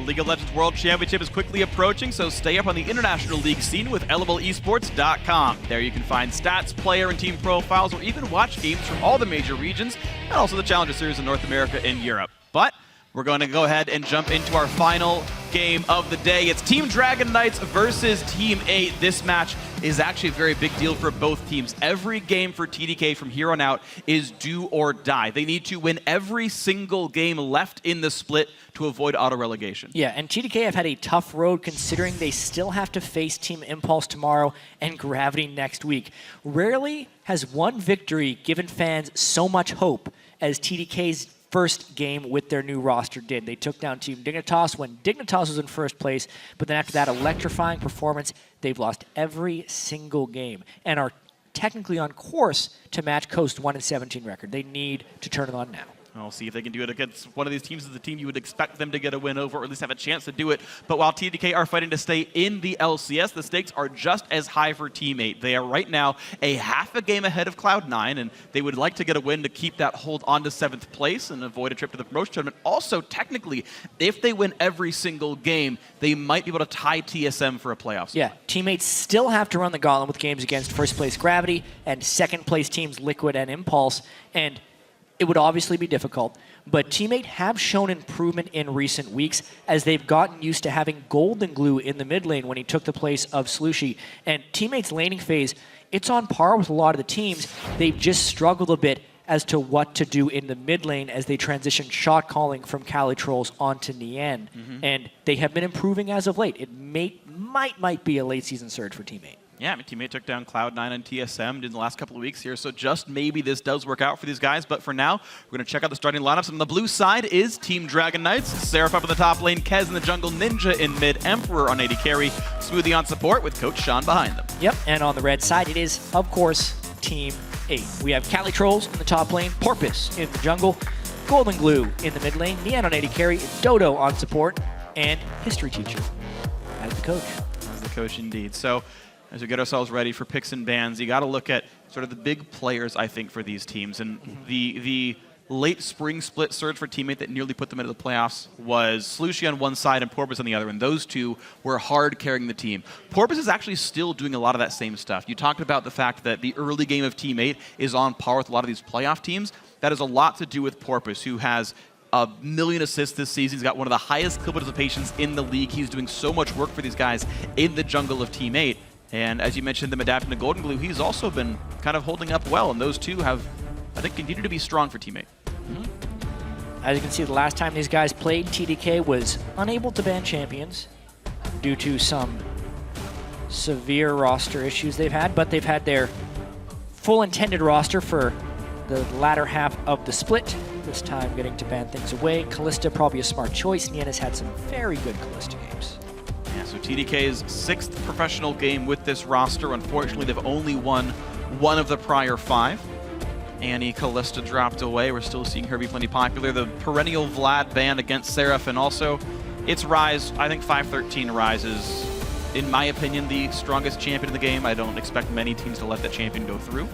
League of Legends World Championship is quickly approaching, so stay up on the International League scene with LOLesports.com. There you can find stats, player, and team profiles, or even watch games from all the major regions, and also the Challenger Series in North America and Europe. But we're going to go ahead and jump into our final game of the day. It's Team Dragon Knights versus Team 8. This match is actually a very big deal for both teams. Every game for TDK from here on out is do or die. They need to win every single game left in the split to avoid auto-relegation. Yeah, and TDK have had a tough road considering they still have to face Team Impulse tomorrow and Gravity next week. Rarely has one victory given fans so much hope as TDK's first game with their new roster did. They took down Team Dignitas when Dignitas was in first place, but then after that electrifying performance, they've lost every single game and are technically on course to match Coast 1-17 record. They need to turn it on now. We'll see if they can do it against one of these teams. As a team you would expect them to get a win over, or at least have a chance to do it. But while TDK are fighting to stay in the LCS, the stakes are just as high for Team 8. They are right now a half a game ahead of Cloud9, and they would like to get a win to keep that hold on to 7th place and avoid a trip to the promotion tournament. Also, technically, if they win every single game, they might be able to tie TSM for a playoff spot. Yeah, teammates still have to run the gauntlet with games against first place Gravity and second place teams Liquid and Impulse, and it would obviously be difficult, but Team 8 have shown improvement in recent weeks as they've gotten used to having Golden Glue in the mid lane when he took the place of Slushy. And Team 8's laning phase, it's on par with a lot of the teams. They've just struggled a bit as to what to do in the mid lane as they transition shot calling from Cali Trolls onto Nien. And they have been improving as of late. It might be a late season surge for Team 8. Yeah, I mean, Team 8 took down Cloud9 and TSM in the last couple of weeks here, so just maybe this does work out for these guys. But for now, we're going to check out the starting lineups. On the blue side is Team Dragon Knights. Seraph up in the top lane, Kez in the jungle, Ninja in mid, Emperor on AD carry, Smoothie on support with Coach Sean behind them. Yep, and on the red side, it is, of course, Team 8. We have Cali Trolls in the top lane, Porpoise in the jungle, Golden Glue in the mid lane, Nien on AD carry, Dodo on support, and History Teacher as the coach. As the coach, indeed. So, as we get ourselves ready for picks and bans, you got to look at sort of the big players, I think, for these teams. And the late spring split surge for Team 8 that nearly put them into the playoffs was Slushy on one side and Porpoise on the other, and those two were hard carrying the team. Porpoise is actually still doing a lot of that same stuff. You talked about the fact that the early game of Team 8 is on par with a lot of these playoff teams. That has a lot to do with Porpoise, who has a million assists this season. He's got one of the highest kill participations in the league. He's doing so much work for these guys in the jungle of Team 8. And as you mentioned, them adapting to Golden Glue, he's also been kind of holding up well. And those two have, I think, continued to be strong for Team 8. As you can see, the last time these guys played, TDK was unable to ban champions due to some severe roster issues they've had, but they've had their full intended roster for the latter half of the split. This time getting to ban things away. Kalista probably a smart choice. Nien has had some very good Kalista games. Yeah, so TDK's 6th professional game with this roster. Unfortunately, they've only won one of the prior 5. Annie Kalista dropped away. We're still seeing her be plenty popular. The perennial Vlad ban against Seraph, and also its Ryze. I think 513 Ryze is, in my opinion, the strongest champion in the game. I don't expect many teams to let that champion go through.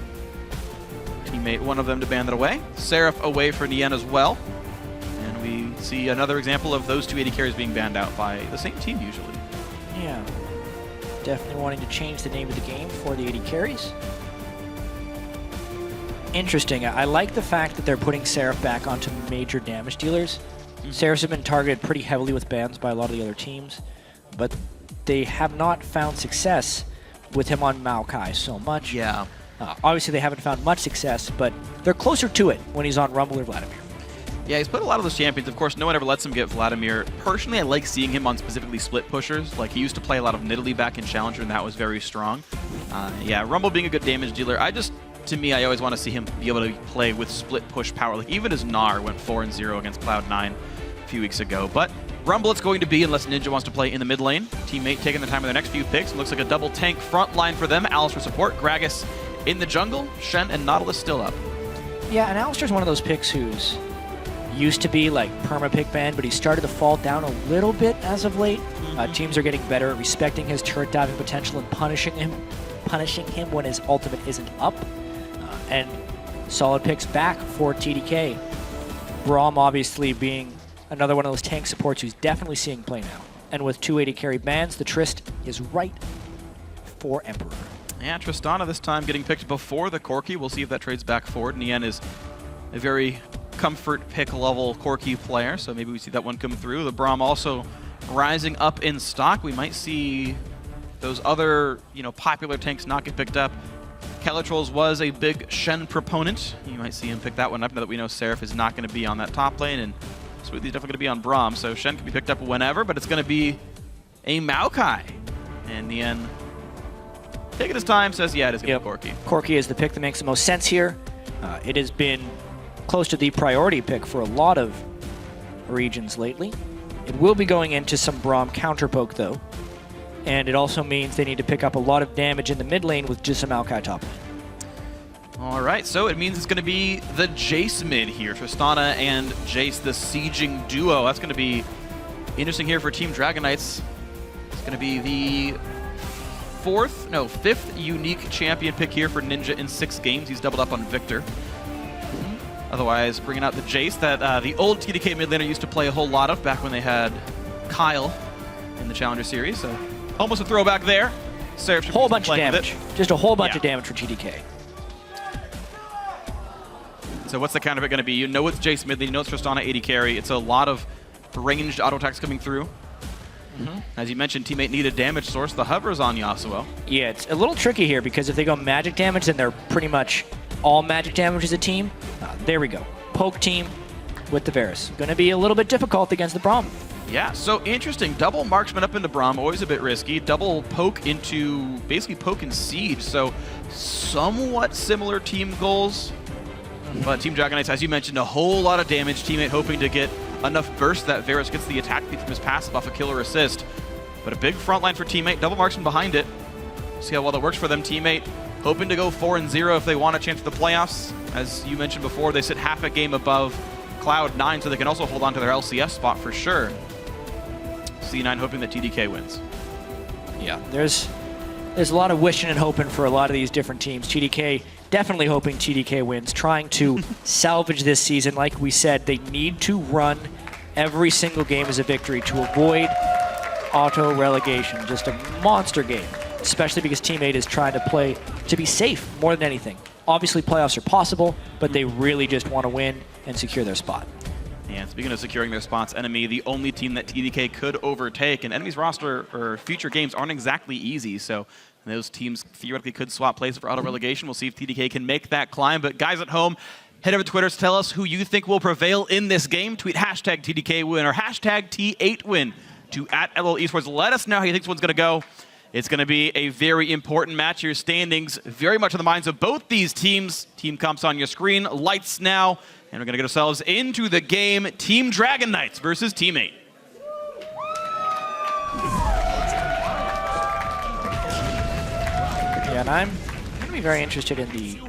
Teammate, one of them to ban that away. Seraph away for Nien as well. And we see another example of those two AD carries being banned out by the same team usually. Yeah, definitely wanting to change the name of the game for the AD carries. Interesting. I like the fact that they're putting Seraph back onto major damage dealers. Seraphs have been targeted pretty heavily with bans by a lot of the other teams, but they have not found success with him on Maokai so much. Yeah. Obviously, they haven't found much success, but they're closer to it when he's on Rumble or Vladimir. Yeah, he's put a lot of those champions. Of course, no one ever lets him get Vladimir. Personally, I like seeing him on specifically split pushers. Like, he used to play a lot of Nidalee back in Challenger, and that was very strong. Yeah, Rumble being a good damage dealer, to me, I always want to see him be able to play with split push power. Like, even as Gnar went 4-0 against Cloud9 a few weeks ago. But Rumble it's going to be unless Ninja wants to play in the mid lane. Teammate taking the time of their next few picks. It looks like a double tank front line for them. Alice for support, Gragas in the jungle, Shen and Nautilus still up. Yeah, and Alistair's one of those picks who's used to be like perma-pick ban, but he started to fall down a little bit as of late. Teams are getting better at respecting his turret diving potential and punishing him when his ultimate isn't up. And solid picks back for TDK. Braum obviously being another one of those tank supports who's definitely seeing play now. And with 280 carry bans, the Trist is right for Emperor. Yeah, Tristana this time getting picked before the Corki. We'll see if that trades back forward. Nien is a very comfort pick level Corki player, so maybe we see that one come through. The Braum also rising up in stock. We might see those other, popular tanks not get picked up. Calatrolls was a big Shen proponent. You might see him pick that one up now that we know Seraph is not going to be on that top lane, and Sweetly's definitely going to be on Braum, so Shen can be picked up whenever, but it's going to be a Maokai. And Nien, taking his time, says, yeah, it is going to be Corki. Corki is the pick that makes the most sense here. It has been close to the priority pick for a lot of regions lately. It will be going into some Braum counterpoke, though. And it also means they need to pick up a lot of damage in the mid lane with just a Maokai top lane. All right, so it means it's going to be the Jace mid here. Tristana and Jace, the sieging duo. That's going to be interesting here for Team Dragon Knights. It's going to be the fifth unique champion pick here for Ninja in 6 games. He's doubled up on Victor. Otherwise, bringing out the Jace that the old TDK mid laner used to play a whole lot of back when they had Kyle in the Challenger Series. So almost a throwback there. Seraph should whole bunch of damage. Just a whole bunch of damage for TDK. So what's the counter pick going to be? You know it's Jace mid lane, you know it's Tristana 80 carry. It's a lot of ranged auto attacks coming through. As you mentioned, teammate needed damage source. The hover is on Yasuo. Yeah, it's a little tricky here because if they go magic damage, then they're pretty much all magic damage as a team. There we go. Poke team with the Varus. Going to be a little bit difficult against the Braum. Yeah, so interesting. Double marksman up into Braum, always a bit risky. Double poke into basically poke and siege. So somewhat similar team goals. But Team Dragon Knights, as you mentioned, a whole lot of damage. Teammate hoping to get enough burst that Varus gets the attack speed from his passive off a kill or assist. But a big front line for Teammate. Double marksman behind it. See how well that works for them. Teammate hoping to go 4-0 if they want a chance at the playoffs. As you mentioned before, they sit half a game above Cloud9, so they can also hold on to their LCS spot for sure. C9 hoping that TDK wins. Yeah, there's a lot of wishing and hoping for a lot of these different teams. TDK definitely hoping TDK wins, trying to salvage this season. Like we said, they need to run every single game as a victory to avoid auto relegation. Just a monster game, especially because Teammate is trying to play to be safe more than anything. Obviously, playoffs are possible, but they really just want to win and secure their spot. And speaking of securing their spots, Enemy, the only team that TDK could overtake, and Enemy's roster or future games aren't exactly easy, so those teams theoretically could swap places for auto relegation. We'll see if TDK can make that climb. But guys at home, head over to Twitter to tell us who you think will prevail in this game. Tweet hashtag TDK win or hashtag T8 win to @LOL Esports. Let us know how you think this one's going to go. It's going to be a very important match. Your standings very much on the minds of both these teams. Team comps on your screen. Lights now. And we're going to get ourselves into the game. Team Dragon Knights versus Teammate. Yeah, and I'm going to be very interested in the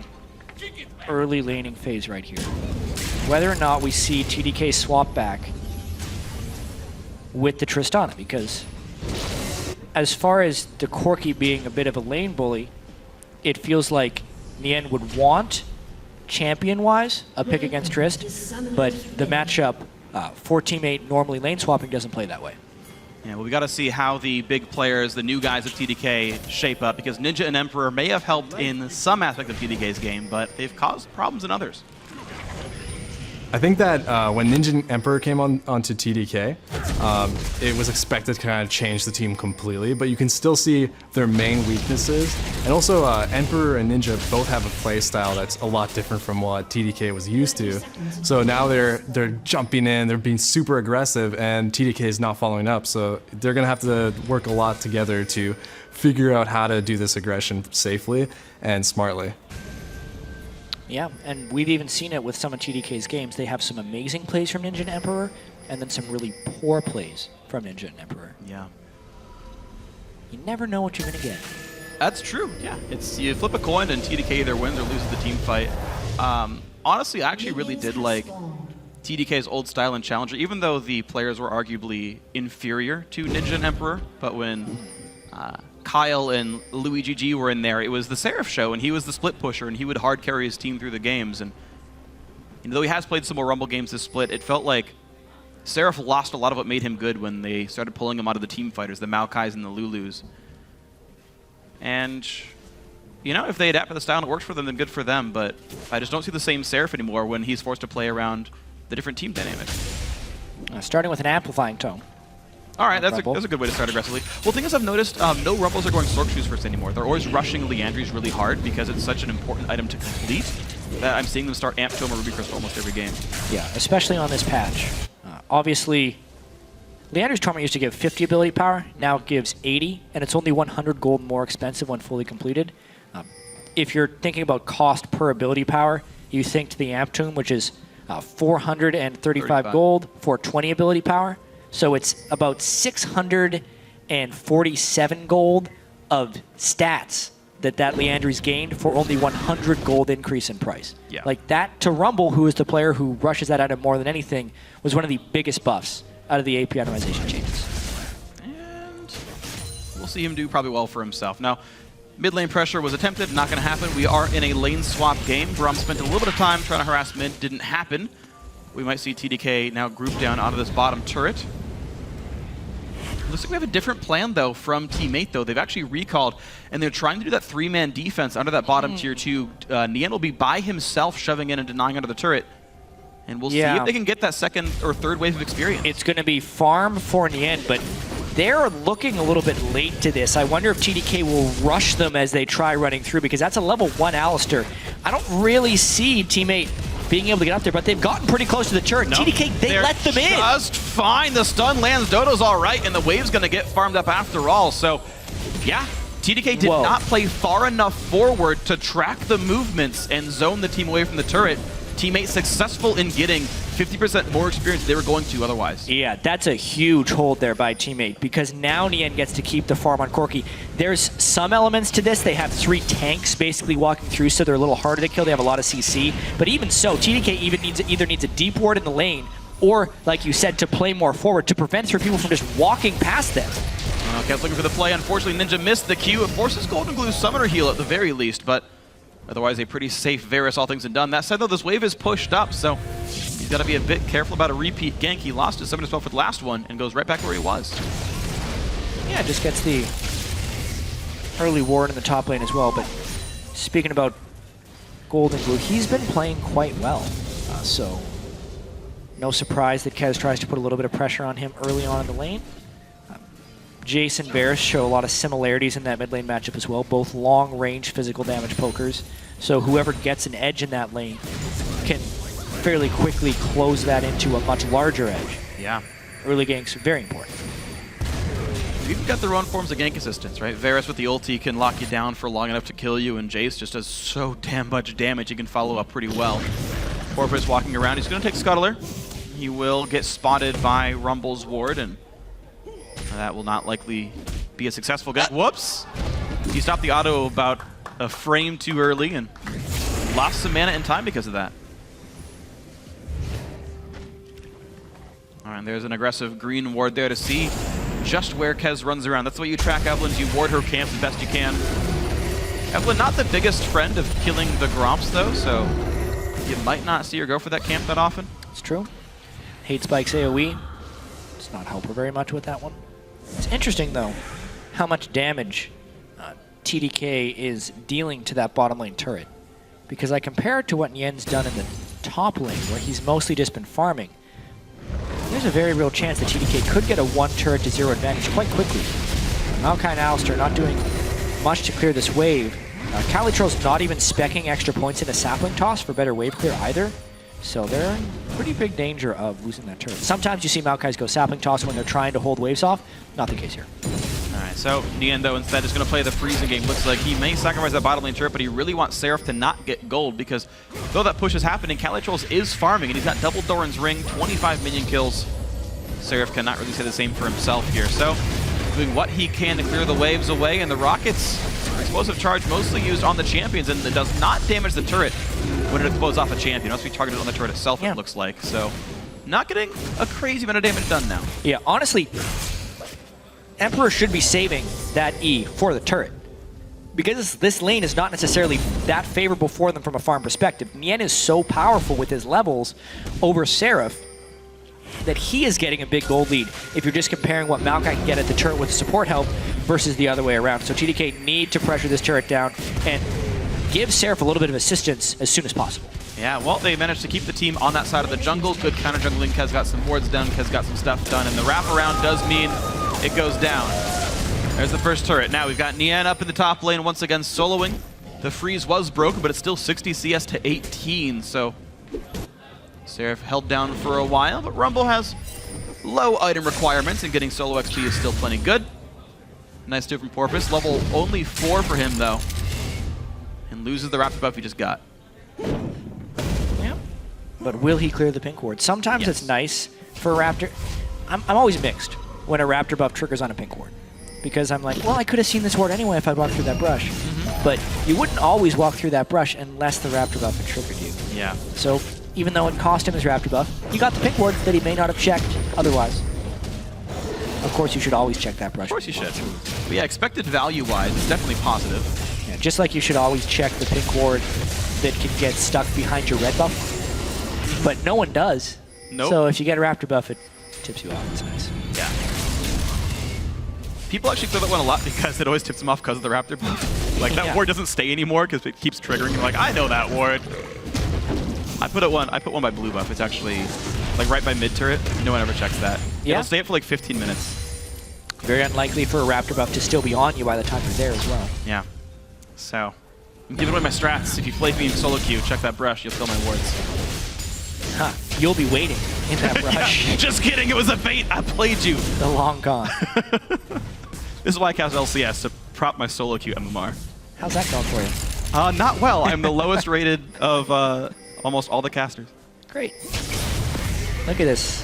early laning phase right here. Whether or not we see TDK swap back with the Tristana, because as far as the Corki being a bit of a lane bully, it feels like Nien would want, champion-wise, a pick against Trist, but the matchup for Teammate normally lane swapping doesn't play that way. Yeah, well, we got to see how the big players, the new guys of TDK, shape up, because Ninja and Emperor may have helped in some aspect of TDK's game, but they've caused problems in others. I think that when Ninja and Emperor came onto TDK, it was expected to kind of change the team completely, but you can still see their main weaknesses. And also, Emperor and Ninja both have a play style that's a lot different from what TDK was used to. So now they're jumping in, they're being super aggressive, and TDK is not following up. So they're gonna have to work a lot together to figure out how to do this aggression safely and smartly. Yeah, and we've even seen it with some of TDK's games. They have some amazing plays from Ninja and Emperor, and then some really poor plays from Ninja and Emperor. Yeah. You never know what you're going to get. That's true, yeah. It's you flip a coin and TDK either wins or loses the team fight. Honestly, I actually really did like TDK's old style in Challenger, even though the players were arguably inferior to Ninja and Emperor. But when Kyle and Luigi G were in there, it was the Seraph show, and he was the split pusher, and he would hard carry his team through the games. And though he has played some more Rumble games this split, it felt like Seraph lost a lot of what made him good when they started pulling him out of the team fighters, the Maokais and the Lulus. And, you know, if they adapt to the style and it works for them, then good for them. But I just don't see the same Seraph anymore when he's forced to play around the different team dynamics. Starting with an amplifying tome. All right, that's a good way to start aggressively. Well, the thing is, I've noticed no Rumbles are going Sork Shoes first anymore. They're always rushing Leandries really hard because it's such an important item to complete that I'm seeing them start Amp Tome or Ruby Crystal almost every game. Yeah, especially on this patch. Obviously, Leandry's Torment used to give 50 ability power, now it gives 80, and it's only 100 gold more expensive when fully completed. If you're thinking about cost per ability power, you think to the Amp Tome, which is 435 gold for 20 ability power. So it's about 647 gold of stats that Leandry's gained for only 100 gold increase in price. Yeah. Like that to Rumble, who is the player who rushes that item more than anything, was one of the biggest buffs out of the AP optimization changes. And we'll see him do probably well for himself. Now, mid lane pressure was attempted, not going to happen. We are in a lane swap game. Brum spent a little bit of time trying to harass mid, didn't happen. We might see TDK now group down onto this bottom turret. Looks like we have a different plan, though, from Teammate, though. They've actually recalled, and they're trying to do that 3-man defense under that bottom tier 2. Nien will be by himself shoving in and denying under the turret. And we'll see if they can get that second or third wave of experience. It's going to be farm for Nien, but they're looking a little bit late to this. I wonder if TDK will rush them as they try running through, because that's a level 1 Alistair. I don't really see Teammate being able to get up there, but they've gotten pretty close to the turret. No, TDK, they let them in. Just fine. The stun lands. Dodo's all right, and the wave's going to get farmed up after all. So, yeah, TDK did not play far enough forward to track the movements and zone the team away from the turret. Teammate successful in getting 50% more experience than they were going to otherwise. Yeah, that's a huge hold there by Teammate, because now Nien gets to keep the farm on Corki. There's some elements to this. They have 3 tanks basically walking through, so they're a little harder to kill. They have a lot of CC. But even so, TDK either needs a deep ward in the lane, or, like you said, to play more forward to prevent people from just walking past them. Okay, looking for the play. Unfortunately, Ninja missed the Q. It forces Golden Glue Summoner heal at the very least, but otherwise a pretty safe Varus, all things and done. That said, though, this wave is pushed up, so he's got to be a bit careful about a repeat gank. He lost his summon spell for the last one and goes right back where he was. Yeah, just gets the early ward in the top lane as well. But speaking about Golden Glue, he's been playing quite well. So no surprise that Kez tries to put a little bit of pressure on him early on in the lane. Jace and Varus show a lot of similarities in that mid lane matchup as well, both long-range physical damage pokers. So whoever gets an edge in that lane can fairly quickly close that into a much larger edge. Yeah. Early ganks, very important. You've got their own forms of gank assistance, right? Varus with the ulti can lock you down for long enough to kill you, and Jace just does so damn much damage he can follow up pretty well. Porpoise walking around, he's going to take Scuttler. He will get spotted by Rumble's ward, and that will not likely be a successful gun. Whoops! He stopped the auto about a frame too early and lost some mana and time because of that. All right, there's an aggressive green ward there to see just where Kez runs around. That's the way you track Evelyn. You ward her camp as best you can. Evelyn, not the biggest friend of killing the Gromps, though, so you might not see her go for that camp that often. It's true. Hate Spike's AoE. Does not help her very much with that one. It's interesting, though, how much damage TDK is dealing to that bottom lane turret. Because I compare it to what Nien's done in the top lane, where he's mostly just been farming. There's a very real chance that TDK could get a 1 turret to 0 advantage quite quickly. Maokai and Alistair not doing much to clear this wave. Calitro's not even specking extra points in a sapling toss for better wave clear either. So they're in pretty big danger of losing that turret. Sometimes you see Maokai's go sapling toss when they're trying to hold waves off. Not the case here. All right, so Nien, though, instead is going to play the freezing game. Looks like he may sacrifice that bottom lane turret, but he really wants Seraph to not get gold, because though that push is happening, Calitro's is farming, and he's got double Doran's ring, 25 minion kills. Seraph cannot really say the same for himself here. So doing what he can to clear the waves away, and the Rockets, explosive charge mostly used on the champions, and it does not damage the turret when it explodes off a champion. It must be targeted on the turret itself, it looks like. So not getting a crazy amount of damage done now. Yeah, honestly, Emperor should be saving that E for the turret, because this lane is not necessarily that favorable for them from a farm perspective. Nien is so powerful with his levels over Seraph. that he is getting a big gold lead if you're just comparing what Maokai can get at the turret with support help versus the other way around. So TDK need to pressure this turret down and give Seraph a little bit of assistance as soon as possible. Yeah, well, they managed to keep the team on that side of the jungle. Good counter jungling. Kez got some wards done. Kez got some stuff done. And the wraparound does mean it goes down. There's the first turret. Now we've got Nian up in the top lane once again soloing. The freeze was broken, but it's still 60 CS to 18. So Seraph held down for a while, but Rumble has low item requirements, and getting solo XP is still plenty good. Nice do from Porpoise. Level only 4 for him, though. And loses the Raptor buff he just got. Yeah. But will he clear the pink ward? Sometimes Yes. it's nice for a Raptor. I'm always mixed when a Raptor buff triggers on a pink ward. Because I'm like, well, I could have seen this ward anyway if I walked through that brush. But you wouldn't always walk through that brush unless the Raptor buff had triggered you. Yeah. So even though it cost him his Raptor buff, he got the pink ward that he may not have checked otherwise. Of course, you should always check that brush. Of course you should. But yeah, expected value-wise, it's definitely positive. Yeah, just like you should always check the pink ward that can get stuck behind your red buff. But no one does. Nope. So if you get a Raptor buff, it tips you off. It's nice. Yeah. People actually clear that one a lot because it always tips them off because of the Raptor buff. Like, that Yeah. ward doesn't stay anymore because it keeps triggering. You're like, I know that ward. I put one by blue buff. It's actually like right by mid turret. No one ever checks that. Yeah. It'll stay up for like 15 minutes. Very unlikely for a Raptor buff to still be on you by the time you're there as well. Yeah. So, I'm giving away my strats. If you play me in solo queue, check that brush. You'll fill my wards. Huh. You'll be waiting in that brush. Yeah, just kidding. It was a bait. I played you. The long gone. This is why I cast LCS, to prop my solo queue MMR. How's that going for you? Not well. I'm the lowest rated of almost all the casters. Great. Look at this.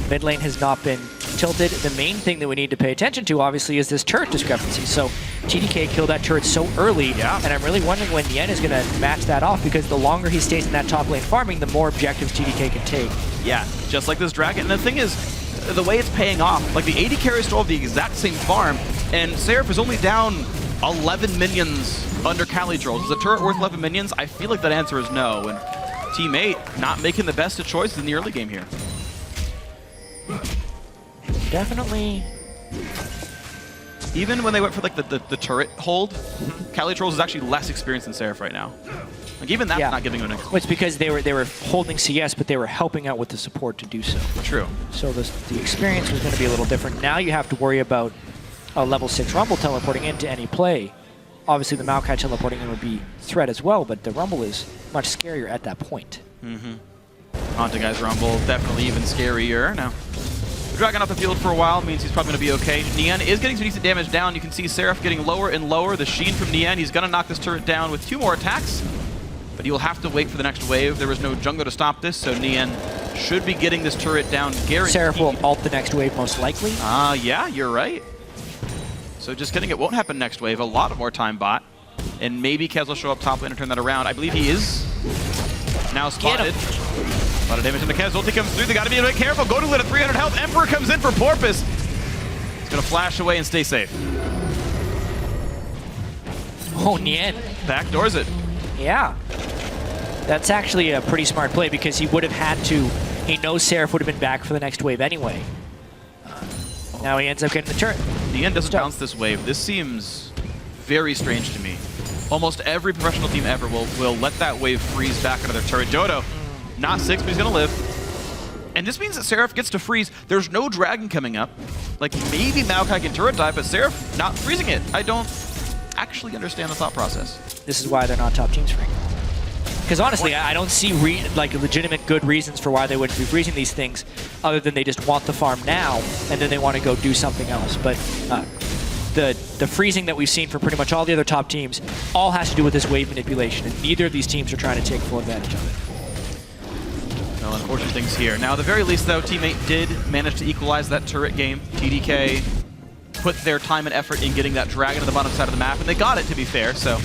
Mid lane has not been tilted. The main thing that we need to pay attention to, obviously, is this turret discrepancy. So TDK killed that turret so early, Yeah. and I'm really wondering when Yen is going to match that off, because the longer he stays in that top lane farming, the more objectives TDK can take. Yeah, just like this dragon. And the thing is, the way it's paying off, like the AD carries still have the exact same farm, and Seraph is only down 11 minions under Cali Trolls. Is a turret worth 11 minions? I feel like that answer is no. And Team 8 not making the best of choices in the early game here. Definitely. Even when they went for like the turret hold, Cali Trolls is actually less experienced than Seraph right now. Like even that's Yeah. not giving him an Well, it's because they were holding CS, but they were helping out with the support to do so. True. So the experience was going to be a little different. Now you have to worry about a level 6 Rumble teleporting into any play. Obviously, the Maokai teleporting in would be threat as well, but the Rumble is much scarier at that point. Haunting Guy's Rumble, definitely even scarier. Now, dragging off the field for a while means he's probably going to be okay. Nian is getting some decent damage down. You can see Seraph getting lower and lower. The sheen from Nian, he's going to knock this turret down with 2 more attacks, but he will have to wait for the next wave. There was no jungler to stop this, so Nian should be getting this turret down guaranteed. Seraph will ult the next wave most likely. Yeah, you're right. So just kidding, it won't happen next wave. A lot of more time bot. And maybe Kez will show up top lane and turn that around. I believe he is now spotted. A lot of damage into Kez. Ulti comes through. They got to be a bit careful. Go to lit at 300 health. Emperor comes in for Porpoise. He's going to flash away and stay safe. Oh, Nian. Backdoors it. Yeah. That's actually a pretty smart play, because he would have had to. He knows Seraph would have been back for the next wave anyway. Now he ends up getting the turret. Nian doesn't bounce this wave. This seems very strange to me. Almost every professional team ever will let that wave freeze back into their turret. Dodo, not 6, but he's going to live. And this means that Seraph gets to freeze. There's no dragon coming up. Like, maybe Maokai can turret dive, but Seraph not freezing it. I don't actually understand the thought process. This is why they're not top teams for him. Because honestly, I don't see like legitimate good reasons for why they wouldn't be freezing these things, other than they just want the farm now, and then they want to go do something else. But the freezing that we've seen for pretty much all the other top teams all has to do with this wave manipulation, and neither of these teams are trying to take full advantage of it. No unfortunate things here. Now, at the very least, though, Team 8 did manage to equalize that turret game. TDK put their time and effort in getting that dragon to the bottom side of the map, and they got it, to be fair. So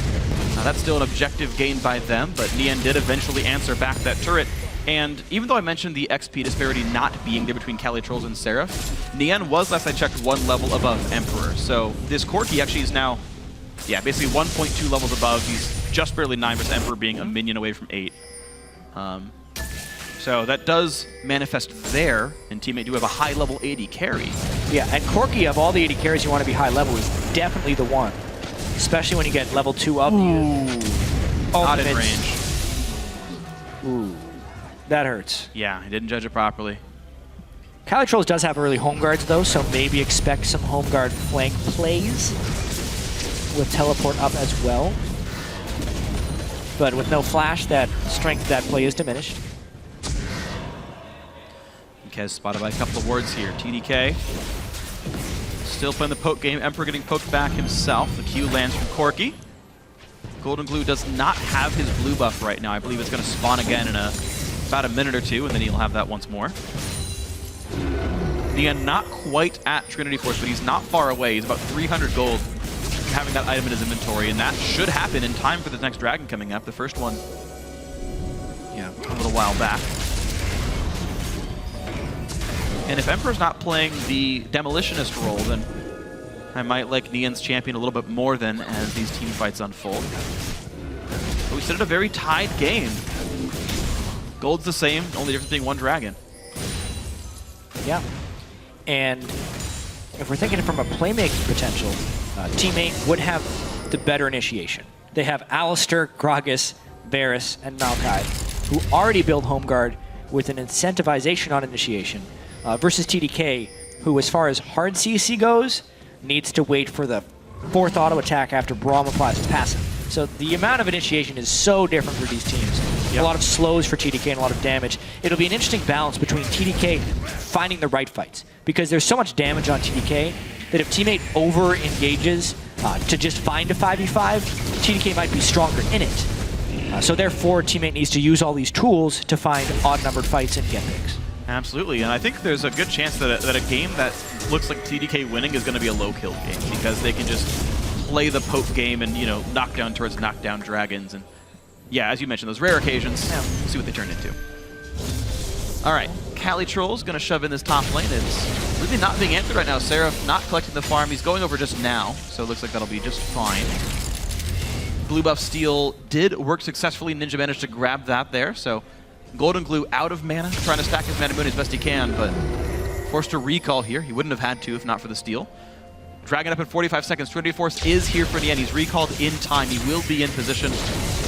that's still an objective gained by them, but Nian did eventually answer back that turret. And even though I mentioned the XP disparity not being there between Cali Trolls and Seraph, Nian was, last I checked, 1 level above Emperor. So this Corki actually is now, yeah, basically 1.2 levels above. He's just barely 9 versus Emperor being a minion away from 8. So So that does manifest there, and Teammate do have a high-level AD carry. Yeah, and Corky, of all the AD carries you want to be high level, is definitely the one. Especially when you get level 2 of the Not in range. Ooh, that hurts. Yeah, he didn't judge it properly. Calitrolls does have early home guards though, so maybe expect some home guard flank plays with teleport up as well. But with no flash, that strength of that play is diminished. Kez spotted by a couple of wards here. TDK still playing the poke game. Emperor getting poked back himself. The Q lands from Corky. Golden Glue does not have his blue buff right now. I believe it's going to spawn again in about a minute or two, and then he'll have that once more. Nia not quite at Trinity Force, but he's not far away. He's about 300 gold having that item in his inventory, and that should happen in time for the next dragon coming up. The first one, yeah, a little while back. And if Emperor's not playing the Demolitionist role, then I might like Nian's champion a little bit more than as these team fights unfold. But we sit at a very tied game. Gold's the same, only difference being one dragon. Yeah. And if we're thinking from a playmaking potential, Teammate would have the better initiation. They have Alistair, Gragas, Varus, and Maokai, who already build home guard with an incentivization on initiation, versus TDK, who, as far as hard CC goes, needs to wait for the 4th auto attack after Braum applies his passive. So the amount of initiation is so different for these teams. Yep. A lot of slows for TDK and a lot of damage. It'll be an interesting balance between TDK finding the right fights, because there's so much damage on TDK that if Teammate over-engages to just find a 5v5, TDK might be stronger in it. So therefore, Teammate needs to use all these tools to find odd-numbered fights and get picks. Absolutely, and I think there's a good chance that a game that looks like TDK winning is going to be a low-kill game, because they can just play the poke game and, you know, knock down turrets, knock down dragons, and yeah, as you mentioned, those rare occasions, see what they turn into. All right, Calitroll's going to shove in this top lane. It's really not being answered right now. Seraph not collecting the farm. He's going over just now, so it looks like that'll be just fine. Blue buff steal did work successfully. Ninja managed to grab that there, so Golden Glue out of mana, trying to stack his mana moon as best he can, but forced to recall here. He wouldn't have had to if not for the steal. Dragon up in 45 seconds. Trinity Force is here for the end. He's recalled in time. He will be in position.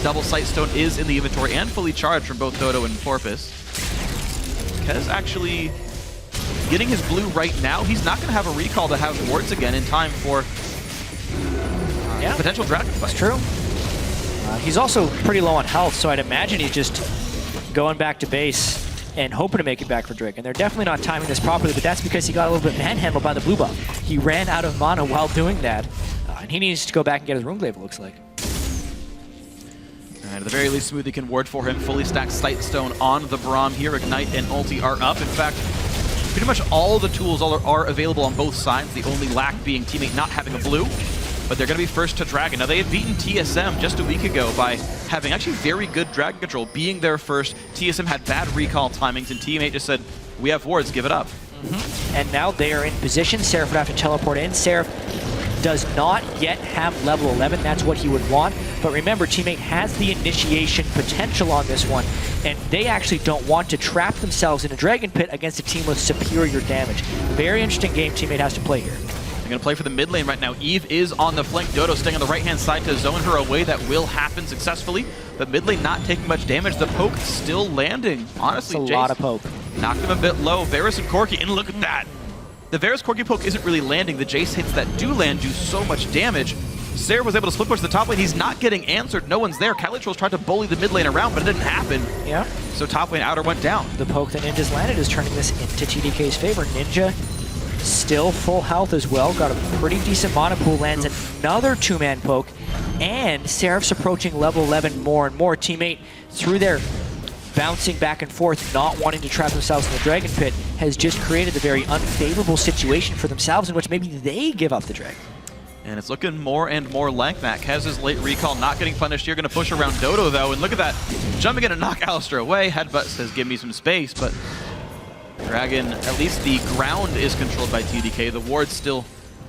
Double Sightstone is in the inventory and fully charged from both Dodo and Porpoise. Kez actually getting his blue right now. He's not going to have a recall to have wards again in time for potential dragon fight. That's true. He's also pretty low on health, so I'd imagine he's just going back to base and hoping to make it back for Drake. And they're definitely not timing this properly, but that's because he got a little bit manhandled by the blue buff. He ran out of mana while doing that, and he needs to go back and get his Runeglaive, it looks like. And at the very least, Smoothie can ward for him. Fully stacked Sightstone on the Braum here. Ignite and Ulti are up. In fact, pretty much all the tools are available on both sides. The only lack being Teammate not having a blue. But they're going to be first to Dragon. Now, they had beaten TSM just a week ago by having actually very good Dragon control, being there first. TSM had bad recall timings, and Teammate just said, we have wards, give it up. And now they are in position. Seraph would have to teleport in. Seraph does not yet have level 11. That's what he would want. But remember, Teammate has the initiation potential on this one, and they actually don't want to trap themselves in a Dragon Pit against a team with superior damage. Very interesting game Teammate has to play here. Going to play for the mid lane right now. Eve is on the flank. Dodo staying on the right-hand side to zone her away. That will happen successfully. But mid lane not taking much damage. The poke still landing. Honestly, that's a lot of poke. Knocked him a bit low. Varus and Corky, and look at that. The Varus Corky poke isn't really landing. The Jace hits that do land do so much damage. Sarah was able to split push the top lane. He's not getting answered. No one's there. Calitroll's tried to bully the mid lane around, but it didn't happen. Yeah. So top lane outer went down. The poke that Ninja's landed is turning this into TDK's favor. Ninja still full health as well. Got a pretty decent mana pool. Lands another two-man poke. And Seraph's approaching level 11 more and more. Teammate, through their bouncing back and forth, not wanting to trap themselves in the Dragon Pit, has just created a very unfavorable situation for themselves in which maybe they give up the Dragon. And it's looking more and more like that. Kez's late recall not getting punished here. Going to push around Dodo, though. And look at that. Jumping in to knock Alistair away. Headbutt says, give me some space. But Dragon, at least the ground is controlled by TDK. The ward's still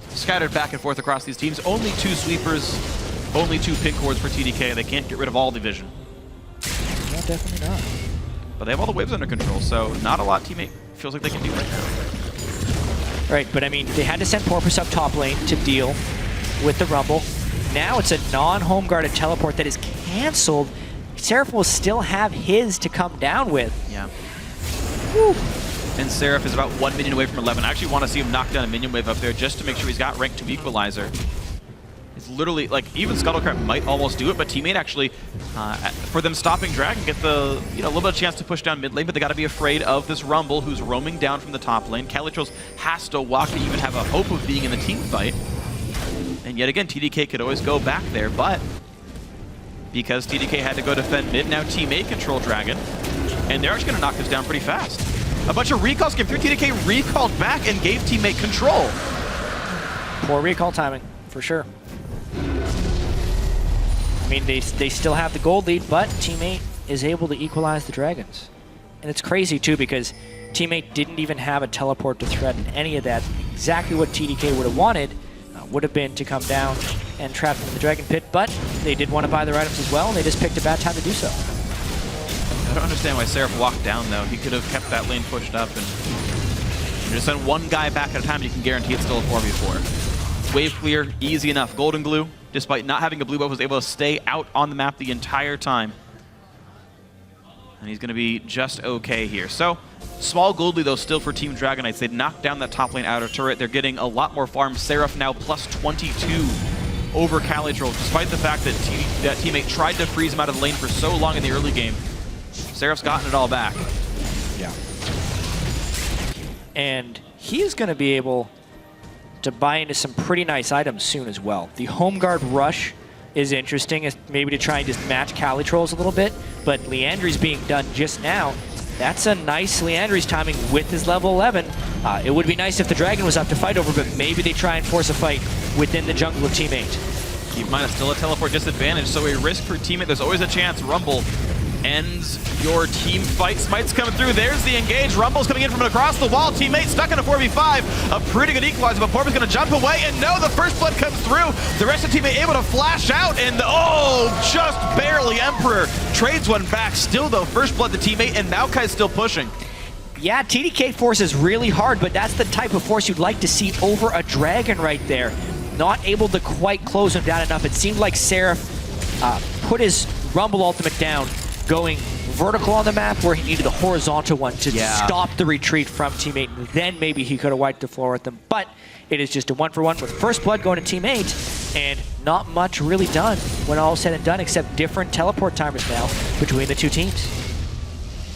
scattered back and forth across these teams. Only 2 sweepers, only 2 pink wards for TDK. They can't get rid of all the vision. No, definitely not. but they have all the waves under control, so not a lot teammate feels like they can do right now. Right, but I mean, they had to send Porpoise up top lane to deal with the Rumble. Now it's a non-home guarded teleport that is canceled. Seraph will still have his to come down with. Yeah. Woo. And Seraph is about 1 minion away from 11. I actually want to see him knock down a minion wave up there just to make sure he's got rank 2 equalizer. It's literally, like, even Scuttlecrab might almost do it, but teammate actually, for them stopping Dragon, get the, a little bit of chance to push down mid lane, but they got to be afraid of this Rumble who's roaming down from the top lane. Calitro's has to walk to even have a hope of being in the team fight. And yet again, TDK could always go back there, but because TDK had to go defend mid, now Team A control Dragon, and they're actually going to knock this down pretty fast. A bunch of recalls came through, TDK recalled back and gave teammate control. Poor recall timing, for sure. I mean, they still have the gold lead, but teammate is able to equalize the Dragons. And it's crazy, too, because teammate didn't even have a teleport to threaten any of that. Exactly what TDK would have wanted would have been to come down and trap them in the Dragon Pit, but they did want to buy their items as well, and they just picked a bad time to do so. I don't understand why Seraph walked down, though. He could have kept that lane pushed up and just send one guy back at a time. You can guarantee it's still a 4v4. Wave clear, easy enough. Golden Glue, despite not having a blue buff, was able to stay out on the map the entire time. And he's going to be just okay here. So, small gold lead, though, still for Team Dragonites. They knocked down that top lane outer turret. They're getting a lot more farm. Seraph now plus 22 over Calitro, despite the fact that teammate tried to freeze him out of the lane for so long in the early game. Seraph's gotten it all back. Yeah. And he is going to be able to buy into some pretty nice items soon as well. The Home Guard Rush is interesting, as maybe to try and just match Calitro's a little bit, but Leandry's being done just now. That's a nice Leandry's timing with his level 11. It would be nice if the Dragon was up to fight over, but maybe they try and force a fight within the jungle of Team 8. Keep in mind, it's still a teleport disadvantage, so a risk for teammate. There's always a chance. Rumble ends your team fight. Smite's coming through. There's the engage. Rumble's coming in from across the wall. Teammate stuck in a 4v5. A pretty good equalizer, but Porpoise going to jump away, and no, the first blood comes through. The rest of the teammate able to flash out, and just barely. Emperor trades one back. Still, though, first blood the teammate, and Maokai's still pushing. Yeah, TDK forces really hard, but that's the type of force you'd like to see over a Dragon right there. Not able to quite close him down enough. It seemed like Seraph put his Rumble ultimate down, going vertical on the map where he needed the horizontal one to stop the retreat from teammate. Then maybe he could have wiped the floor with them. But it is just a 1-for-1 with first blood going to Team 8, and not much really done when all is said and done, except different teleport timers now between the two teams.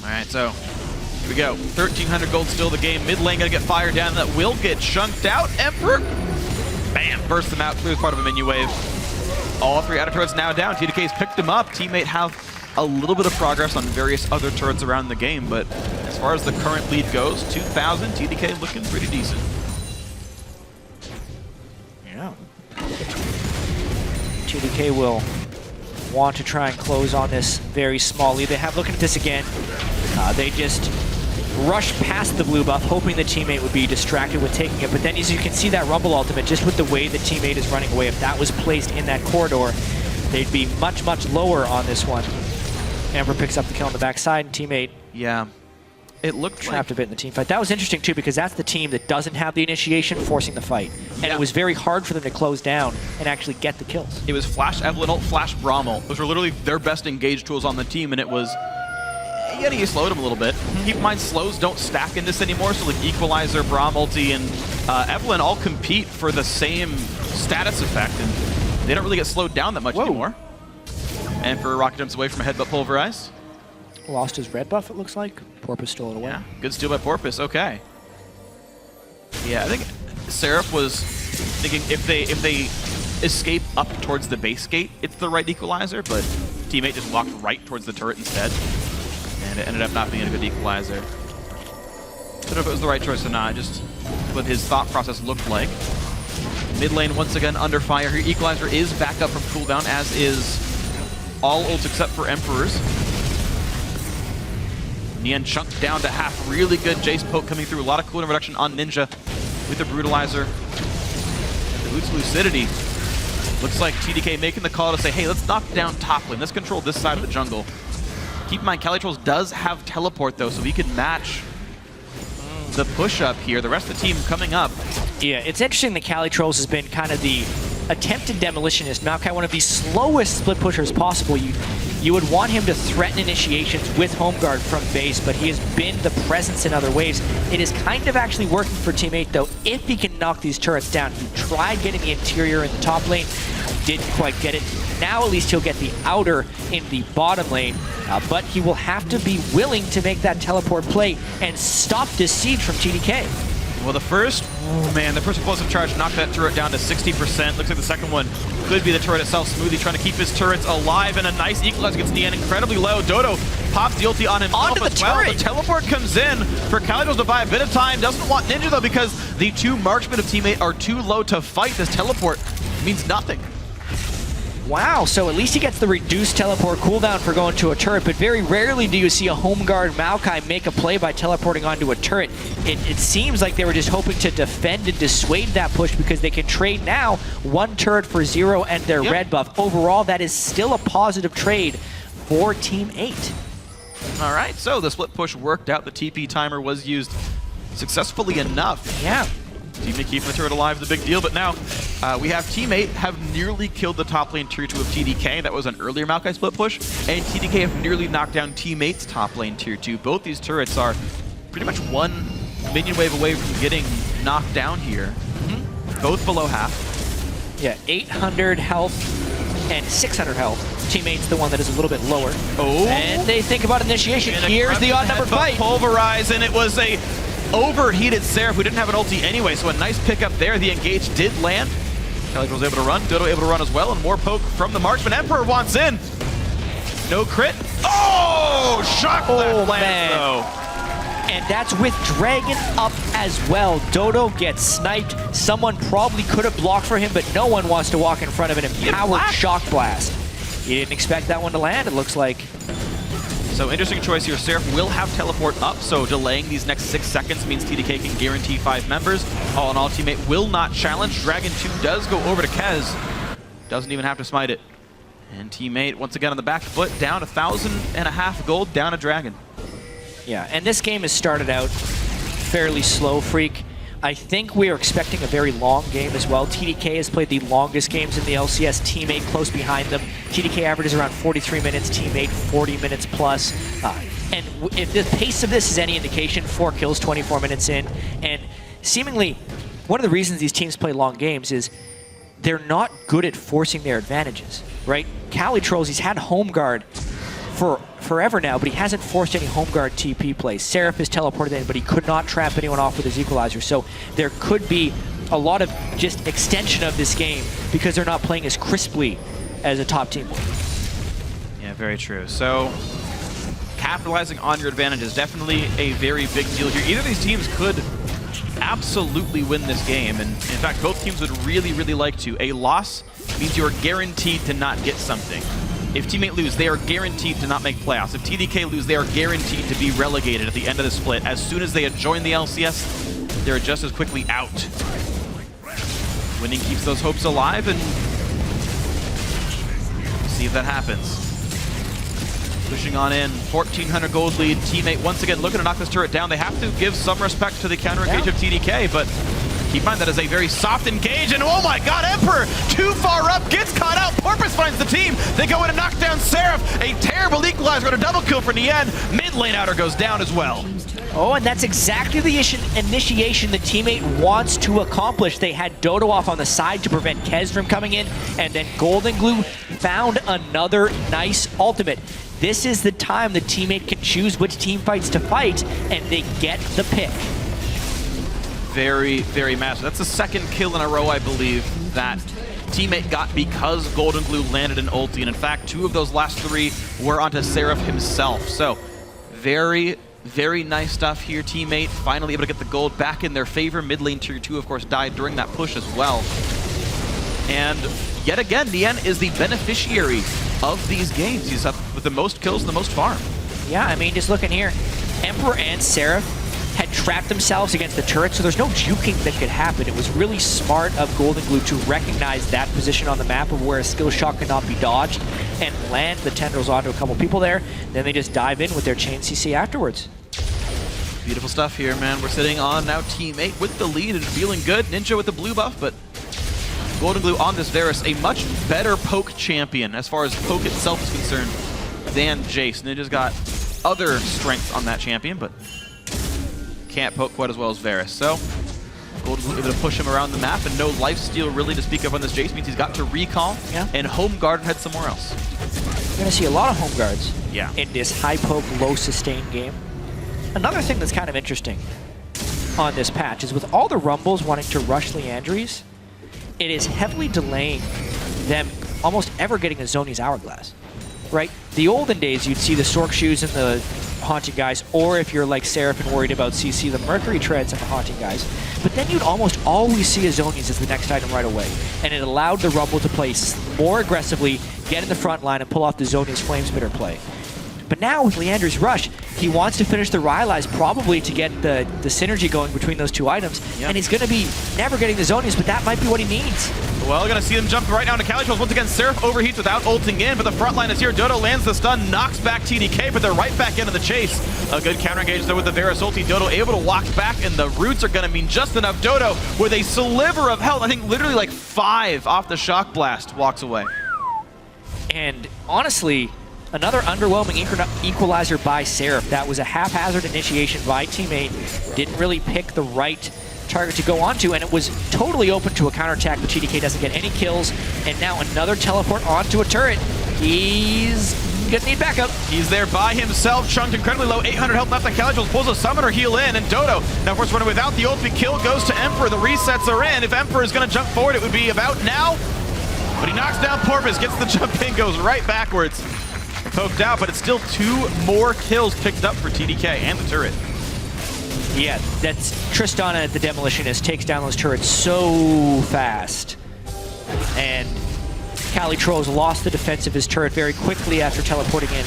All right, so here we go. 1,300 gold still the game. Mid lane gonna get fired down. That will get chunked out. Emperor, bam, burst them out. Clears part of a minion wave. All three outer turrets now down. TDK's picked them up. Teammate have a little bit of progress on various other turrets around the game, but as far as the current lead goes, 2,000, TDK looking pretty decent. Yeah. TDK will want to try and close on this very small lead. They have, looking at this again, they just rush past the blue buff, hoping the teammate would be distracted with taking it, but then as you can see that Rumble ultimate, just with the way the teammate is running away, if that was placed in that corridor, they'd be much, much lower on this one. Amber picks up the kill on the backside, and teammate it looked trapped a bit in the team fight. That was interesting too, because that's the team that doesn't have the initiation forcing the fight. And it was very hard for them to close down and actually get the kills. It was Flash Evelyn ult, Flash Braum ult. Those were literally their best engage tools on the team, and it was, you slowed them a little bit. Keep in mind, slows don't stack in this anymore, so like Equalizer, Braum ulti, and Evelyn all compete for the same status effect, and they don't really get slowed down that much anymore. And for Rocket jumps away from a headbutt pulverize. Lost his red buff, it looks like. Porpoise stole it away. Yeah, good steal by Porpoise, okay. Yeah, I think Seraph was thinking if they escape up towards the base gate, it's the right equalizer, but teammate just walked right towards the turret instead. And it ended up not being a good equalizer. Don't know if it was the right choice or not, just what his thought process looked like. Mid lane once again under fire here. Equalizer is back up from cooldown, as is all ults except for Emperor's. Nian chunked down to half. Really good Jace poke coming through. A lot of cooldown reduction on Ninja with the Brutalizer. And the Boots Lucidity. Looks like TDK making the call to say, hey, let's knock down top lane. Let's control this side of the jungle. Keep in mind, Calitrolls does have teleport though, so he could match the push-up here. The rest of the team coming up. Yeah, it's interesting that Calitrolls has been kind of the attempted demolitionist. Maokai, one of the slowest split pushers possible. You would want him to threaten initiations with home guard from base, but he has been the presence in other waves. It is kind of actually working for Team 8 though, if he can knock these turrets down. He tried getting the interior in the top lane, didn't quite get it. Now at least he'll get the outer in the bottom lane, but he will have to be willing to make that teleport play and stop this siege from TDK. Well, the first explosive charge knocked that turret down to 60%. Looks like the second one could be the turret itself. Smoothie trying to keep his turrets alive, and a nice equalizer gets Nian incredibly low. Dodo pops the ulti on himself as well. The teleport comes in for Calitrolls to buy a bit of time. Doesn't want Ninja though, because the two marksmen of Team 8 are too low to fight. This teleport means nothing. Wow, so at least he gets the reduced teleport cooldown for going to a turret, but very rarely do you see a home guard Maokai make a play by teleporting onto a turret. It seems like they were just hoping to defend and dissuade that push because they can trade now 1 turret for 0 and their red buff. Overall, that is still a positive trade for Team 8. All right, so the split push worked out. The TP timer was used successfully enough. Yeah. Team 8 keeping the turret alive is a big deal, but now we have Team 8 have nearly killed the top lane tier 2 of TDK. That was an earlier Maokai split push, and TDK have nearly knocked down Team 8's top lane tier 2. Both these turrets are pretty much 1 minion wave away from getting knocked down here. Both below half. Yeah, 800 health and 600 health. Team 8's the one that is a little bit lower. Oh. And they think about initiation. Here's the odd number fight. Pulverize, and it was a overheated Seraph who didn't have an ulti anyway, so a nice pickup there. The engage did land. Calitrolls was able to run, Dodo able to run as well, and more poke from the marksman. Emperor wants in. No crit. Oh! Shock blast lands though. And that's with Dragon up as well. Dodo gets sniped. Someone probably could have blocked for him, but no one wants to walk in front of an empowered shock blast. You didn't expect that one to land, it looks like. So interesting choice here. Seraph will have teleport up, so delaying these next 6 seconds means TDK can guarantee 5 members. All in all, teammate will not challenge. Dragon 2 does go over to Kez. Doesn't even have to smite it. And teammate, once again on the back foot, down 1,500 gold, down a Dragon. Yeah, and this game has started out fairly slow, Freak. I think we are expecting a very long game as well. TDK has played the longest games in the LCS. Team 8 close behind them. TDK averages around 43 minutes, Team 8 40 minutes plus. And if the pace of this is any indication, 4 kills, 24 minutes in. And seemingly, one of the reasons these teams play long games is they're not good at forcing their advantages, right? Calitrolls, he's had home guard for forever now, but he hasn't forced any home guard TP plays. Seraph is teleported in, but he could not trap anyone off with his equalizer. So there could be a lot of just extension of this game because they're not playing as crisply as a top team. Yeah, very true. So capitalizing on your advantage is definitely a very big deal here. Either of these teams could absolutely win this game, and in fact, both teams would really, really like to. A loss means you're guaranteed to not get something. If teammate lose, they are guaranteed to not make playoffs. If TDK lose, they are guaranteed to be relegated at the end of the split. As soon as they join the LCS, they're just as quickly out. Winning keeps those hopes alive, and we'll see if that happens. Pushing on in, 1,400 gold lead. Teammate once again looking to knock this turret down. They have to give some respect to the counter engage of TDK, but keep in mind that is a very soft engage, and oh my god, Emperor too far up, gets caught out. Porpoise finds the team. They go in and knock down Seraph. A terrible equalizer and a double kill for Nian. Mid lane outer goes down as well. Oh, and that's exactly the initiation the teammate wants to accomplish. They had Dodo off on the side to prevent Kez from coming in, and then Golden Glue found another nice ultimate. This is the time the teammate can choose which team fights to fight, and they get the pick. Very, very massive. That's the second kill in a row, I believe, that teammate got because Golden Glue landed an ulti. And in fact, 2 of those last 3 were onto Seraph himself. So very, very nice stuff here. Teammate finally able to get the gold back in their favor. Mid lane tier 2, of course, died during that push as well. And yet again, Nian is the beneficiary of these games. He's up with the most kills and the most farm. Yeah, I mean, just looking here, Emperor and Seraph had trapped themselves against the turret, so there's no juking that could happen. It was really smart of Golden Glue to recognize that position on the map of where a skill shot could not be dodged and land the tendrils onto a couple people there. Then they just dive in with their chain CC afterwards. Beautiful stuff here, man. We're sitting on now Team 8 with the lead and feeling good. Ninja with the blue buff, but Golden Glue on this Varus, a much better poke champion as far as poke itself is concerned than Jace. Ninja's got other strengths on that champion, but can't poke quite as well as Varus. So Golden Glue able to push him around the map, and no lifesteal really to speak of on this Jace means he's got to recall and home guard and head somewhere else. You're going to see a lot of home guards in this high poke, low sustain game. Another thing that's kind of interesting on this patch is with all the Rumbles wanting to rush Leandries, it is heavily delaying them almost ever getting a Zoni's Hourglass, right? The olden days, you'd see the Sork Shoes and the Haunting guys, or if you're like Seraph and worried about CC, the Mercury Treads and the Haunting guys. But then you'd almost always see a Zoni's as the next item right away, and it allowed the Rumble to play more aggressively, get in the front line, and pull off the Zoni's Flamespitter play. But now with Leander's Rush, he wants to finish the Rylai's probably to get the synergy going between those two items. And he's going to be never getting the Zonies, but that might be what he needs. Well, going to see him jump right now into Cali Trolls. Once again, Seraph overheats without ulting in, but the front line is here. Dodo lands the stun, knocks back TDK, but they're right back into the chase. A good counter engage though with the Varus ulti. Dodo able to walk back, and the roots are going to mean just enough. Dodo with a sliver of health, I think literally like 5 off the shock blast, walks away. And honestly, another underwhelming equalizer by Seraph. That was a haphazard initiation by Team 8. Didn't really pick the right target to go onto, and it was totally open to a counterattack, but TDK doesn't get any kills. And now another teleport onto a turret. He's gonna need backup. He's there by himself, chunked incredibly low, 800 health left on Caligos, pulls a summoner heal in, and Dodo, now of course running without the ultimate kill, goes to Emperor. The resets are in. If Emperor is gonna jump forward, it would be about now. But he knocks down Porpoise, gets the jump in, goes right backwards. Poked out, but it's still 2 more kills picked up for TDK and the turret. Yeah, that's Tristana, the Demolitionist, takes down those turrets so fast. And Cali Trolls lost the defense of his turret very quickly after teleporting in.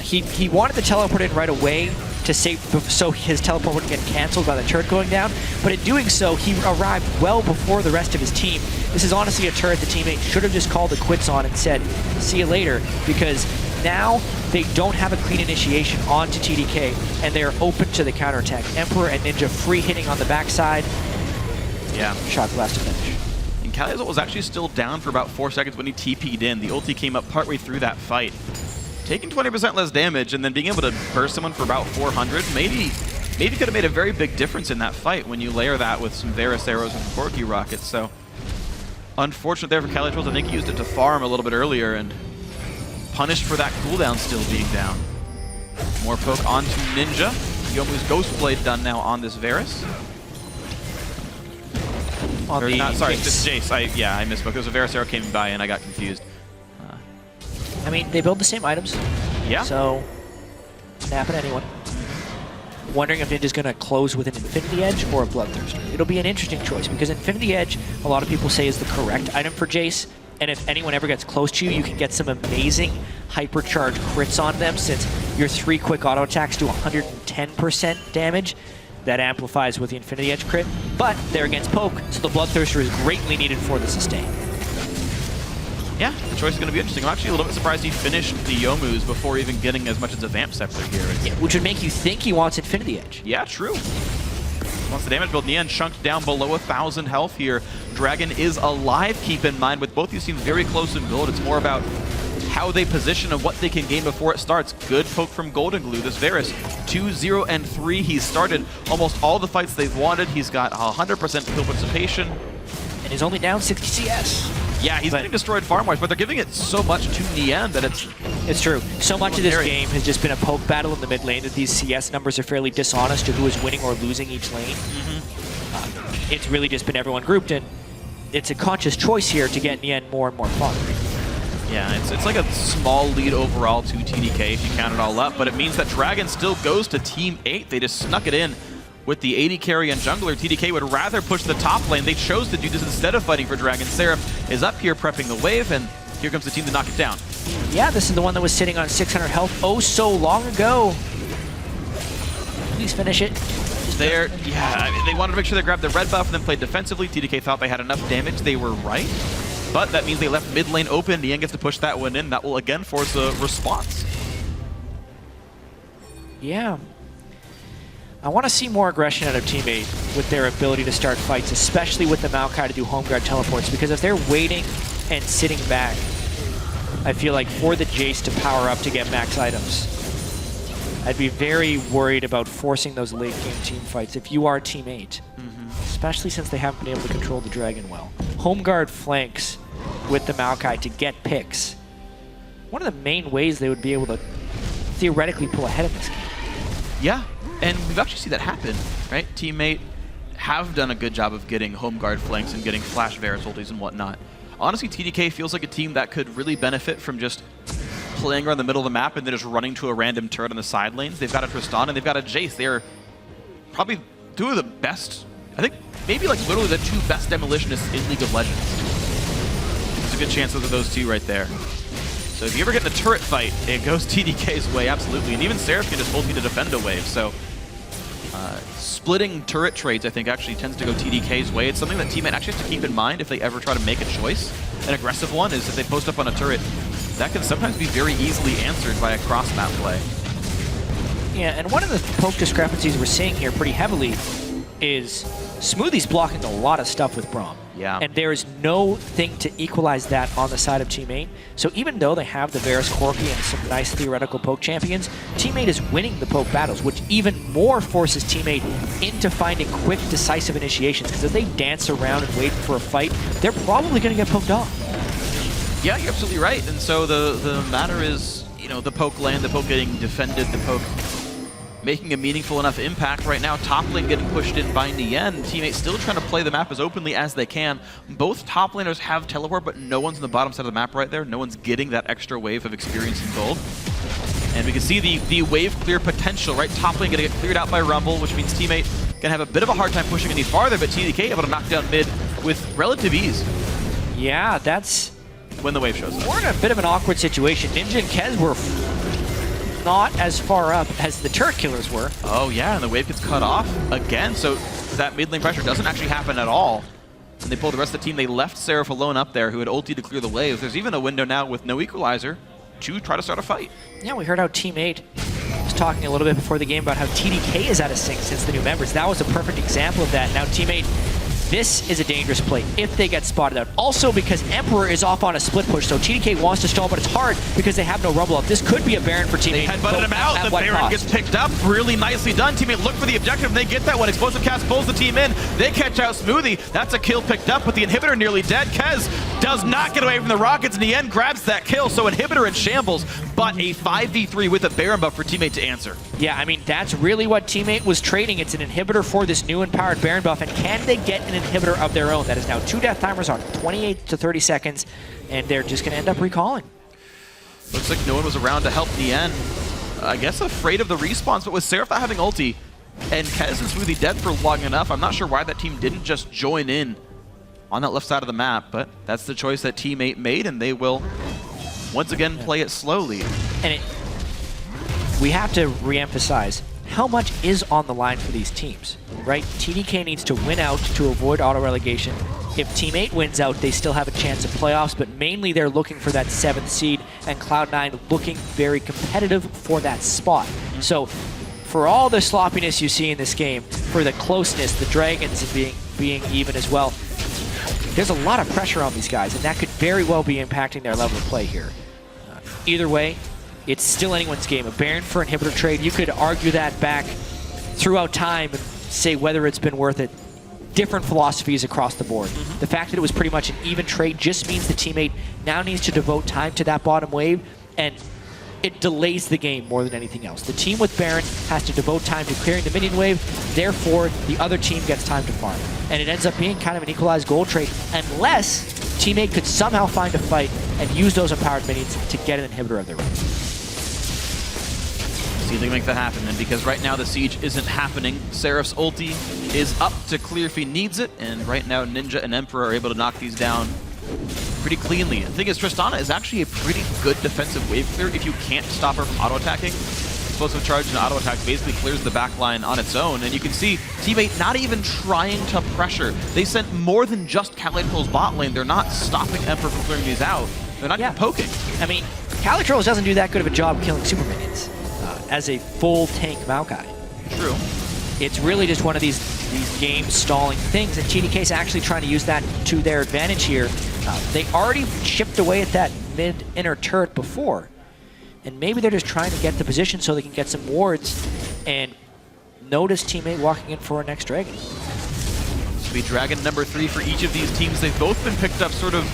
He wanted to teleport in right away to save, so his teleport wouldn't get canceled by the turret going down, but in doing so, he arrived well before the rest of his team. This is honestly a turret the teammate should have just called it quits on and said, see you later, because now they don't have a clean initiation onto TDK, and they're open to the counterattack. Emperor and Ninja free hitting on the backside. Yeah. Shock blast to finish. And Caliazot was actually still down for about 4 seconds when he TP'd in. The ulti came up partway through that fight. Taking 20% less damage and then being able to burst someone for about 400, maybe could have made a very big difference in that fight when you layer that with some Varus arrows and Corki rockets. So unfortunate there for Cali Trolls. I think he used it to farm a little bit earlier and punished for that cooldown still being down. More poke onto Ninja. Yomu's Ghostblade done now on this Varus. Sorry, it's Jace. I misspoke. There was a Varus arrow came by and I got confused. I mean, they build the same items. Yeah. So, snap at anyone. Wondering if Ninja's going to close with an Infinity Edge or a Bloodthirster. It'll be an interesting choice because Infinity Edge, a lot of people say, is the correct item for Jace. And if anyone ever gets close to you, you can get some amazing hypercharged crits on them since your 3 quick auto attacks do 110% damage. That amplifies with the Infinity Edge crit. But they're against poke, so the Bloodthirster is greatly needed for the sustain. Yeah, the choice is going to be interesting. I'm actually a little bit surprised he finished the Yomu's before even getting as much as a Vamp Scepter here. Yeah, which would make you think he wants Infinity Edge. Yeah, true. Wants the damage build. Nian chunked down below 1,000 health here. Dragon is alive, keep in mind. With both these teams very close in build, it's more about how they position and what they can gain before it starts. Good poke from Golden Glue. This Varus, 2-0 and 3. He's started almost all the fights they've wanted. He's got 100% kill participation. And he's only down 60 CS. Yeah, he's getting destroyed farm-wise, but they're giving it so much to Nian that it's true. So much of this game has just been a poke battle in the mid lane that these CS numbers are fairly dishonest to who is winning or losing each lane. It's really just been everyone grouped, and it's a conscious choice here to get Nian more and more fun. Yeah, it's like a small lead overall to TDK if you count it all up, but it means that Dragon still goes to Team 8. They just snuck it in with the AD carry and jungler. TDK would rather push the top lane. They chose to do this instead of fighting for Dragon. Seraph is up here prepping the wave, and here comes the team to knock it down. Yeah, this is the one that was sitting on 600 health oh so long ago. Smoothies finish it. They wanted to make sure they grabbed the red buff and then played defensively. TDK thought they had enough damage. They were right. But that means they left mid lane open. Nien gets to push that one in. That will again force a response. Yeah. I want to see more aggression out of Teammate with their ability to start fights, especially with the Maokai to do home guard teleports, because if they're waiting and sitting back, I feel like for the Jace to power up to get max items, I'd be very worried about forcing those late game team fights if you are Teammate, especially since they haven't been able to control the Dragon well. Home guard flanks with the Maokai to get picks. One of the main ways they would be able to theoretically pull ahead of this game. Yeah, and we've actually seen that happen, right? Teammate have done a good job of getting home guard flanks and getting flash Varus ultis and whatnot. Honestly, TDK feels like a team that could really benefit from just playing around the middle of the map and then just running to a random turret on the side lanes. They've got a Tristan and they've got a Jace. They're probably two of the best, I think maybe like literally the two best demolitionists in League of Legends. There's a good chance those are those two right there. So if you ever get in a turret fight, it goes TDK's way, absolutely. And even Seraph can just ulti to defend a wave. So splitting turret trades, I think, actually tends to go TDK's way. It's something that Teammate actually has to keep in mind if they ever try to make a choice. An aggressive one is if they post up on a turret, that can sometimes be very easily answered by a cross-map play. Yeah, and one of the poke discrepancies we're seeing here pretty heavily is Smoothie's blocking a lot of stuff with Braum. Yeah. And there is no thing to equalize that on the side of Teammate. So even though they have the Varus Corki and some nice theoretical poke champions, Teammate is winning the poke battles, which even more forces Teammate into finding quick, decisive initiations. Because if they dance around and wait for a fight, they're probably going to get poked off. Yeah, you're absolutely right. And so the matter is, you know, the poke land, the poke getting defended, the poke making a meaningful enough impact. Right now, top lane getting pushed in by Nien. Teammates still trying to play the map as openly as they can. Both top laners have teleport, but no one's on the bottom side of the map right there. No one's getting that extra wave of experience and gold. And we can see the wave clear potential, right? Top lane gonna get cleared out by Rumble, which means Teammate gonna have a bit of a hard time pushing any farther, but TDK able to knock down mid with relative ease. Yeah, that's when the wave shows up. We're in a bit of an awkward situation. Ninja and Kez were not as far up as the turret killers were. Oh yeah, and the wave gets cut off again, so that mid lane pressure doesn't actually happen at all. And they pull the rest of the team. They left Seraph alone up there, who had ulti to clear the wave. There's even a window now with no equalizer to try to start a fight. Yeah, we heard how Team 8 was talking a little bit before the game about how TDK is out of sync since the new members. That was a perfect example of that. Now Team 8, this is a dangerous play if they get spotted out. Also because Emperor is off on a split push, so TDK wants to stall, but it's hard because they have no Rumble up. This could be a Baron for Team 8. They headbutted him out, the Baron gets picked up. Really nicely done. Teammate look for the objective, and they get that one. Explosive Cast pulls the team in. They catch out Smoothie. That's a kill picked up, but the inhibitor nearly dead. Kez does not get away from the rockets. In the end, grabs that kill, so inhibitor in shambles, but a 5v3 with a Baron buff for Teammate to answer. Yeah, I mean, that's really what Teammate was trading. It's an inhibitor for this new empowered Baron buff, and can they get an inhibitor of their own? That is now 2 death timers on 28 to 30 seconds, and they're just going to end up recalling. Looks like no one was around to help Nien. I guess afraid of the respawns, but with Seraph not having ulti, and Kez and Smoothie dead for long enough, I'm not sure why that team didn't just join in on that left side of the map, but that's the choice that Team 8 made, and they will once again play it slowly. And we have to re-emphasize how much is on the line for these teams, right? TDK needs to win out to avoid auto-relegation. If Team 8 wins out, they still have a chance of playoffs, but mainly they're looking for that 7th seed, and Cloud9 looking very competitive for that spot. So for all the sloppiness you see in this game, for the closeness, the Dragons being even as well, there's a lot of pressure on these guys, and that could very well be impacting their level of play here. Either way, it's still anyone's game. A Baron for inhibitor trade, you could argue that back throughout time and say whether it's been worth it. Different philosophies across the board. The fact that it was pretty much an even trade just means the teammate now needs to devote time to that bottom wave, and it delays the game more than anything else. The team with Baron has to devote time to clearing the minion wave, therefore the other team gets time to farm. And it ends up being kind of an equalized gold trade, unless teammate could somehow find a fight and use those empowered minions to get an inhibitor of their own. See if they can make that happen then, because right now the siege isn't happening. Seraph's ulti is up to clear if he needs it, and right now Ninja and Emperor are able to knock these down pretty cleanly. The thing is, Tristana is actually a pretty good defensive wave clear if you can't stop her from auto-attacking. explosive charge and auto attack basically clears the back line on its own. And you can see Teammate not even trying to pressure. They sent more than just Calitroll's bot lane. They're not stopping Emperor from clearing these out. They're not even poking. I mean, Calitrolls doesn't do that good of a job killing super minions as a full tank Maokai. True. It's really just one of these game stalling things, and TDK's actually trying to use that to their advantage here. They already chipped away at that mid-inner turret before, and maybe they're just trying to get the position so they can get some wards and notice Teammate walking in for a next dragon. This will be dragon number 3 for each of these teams. They've both been picked up sort of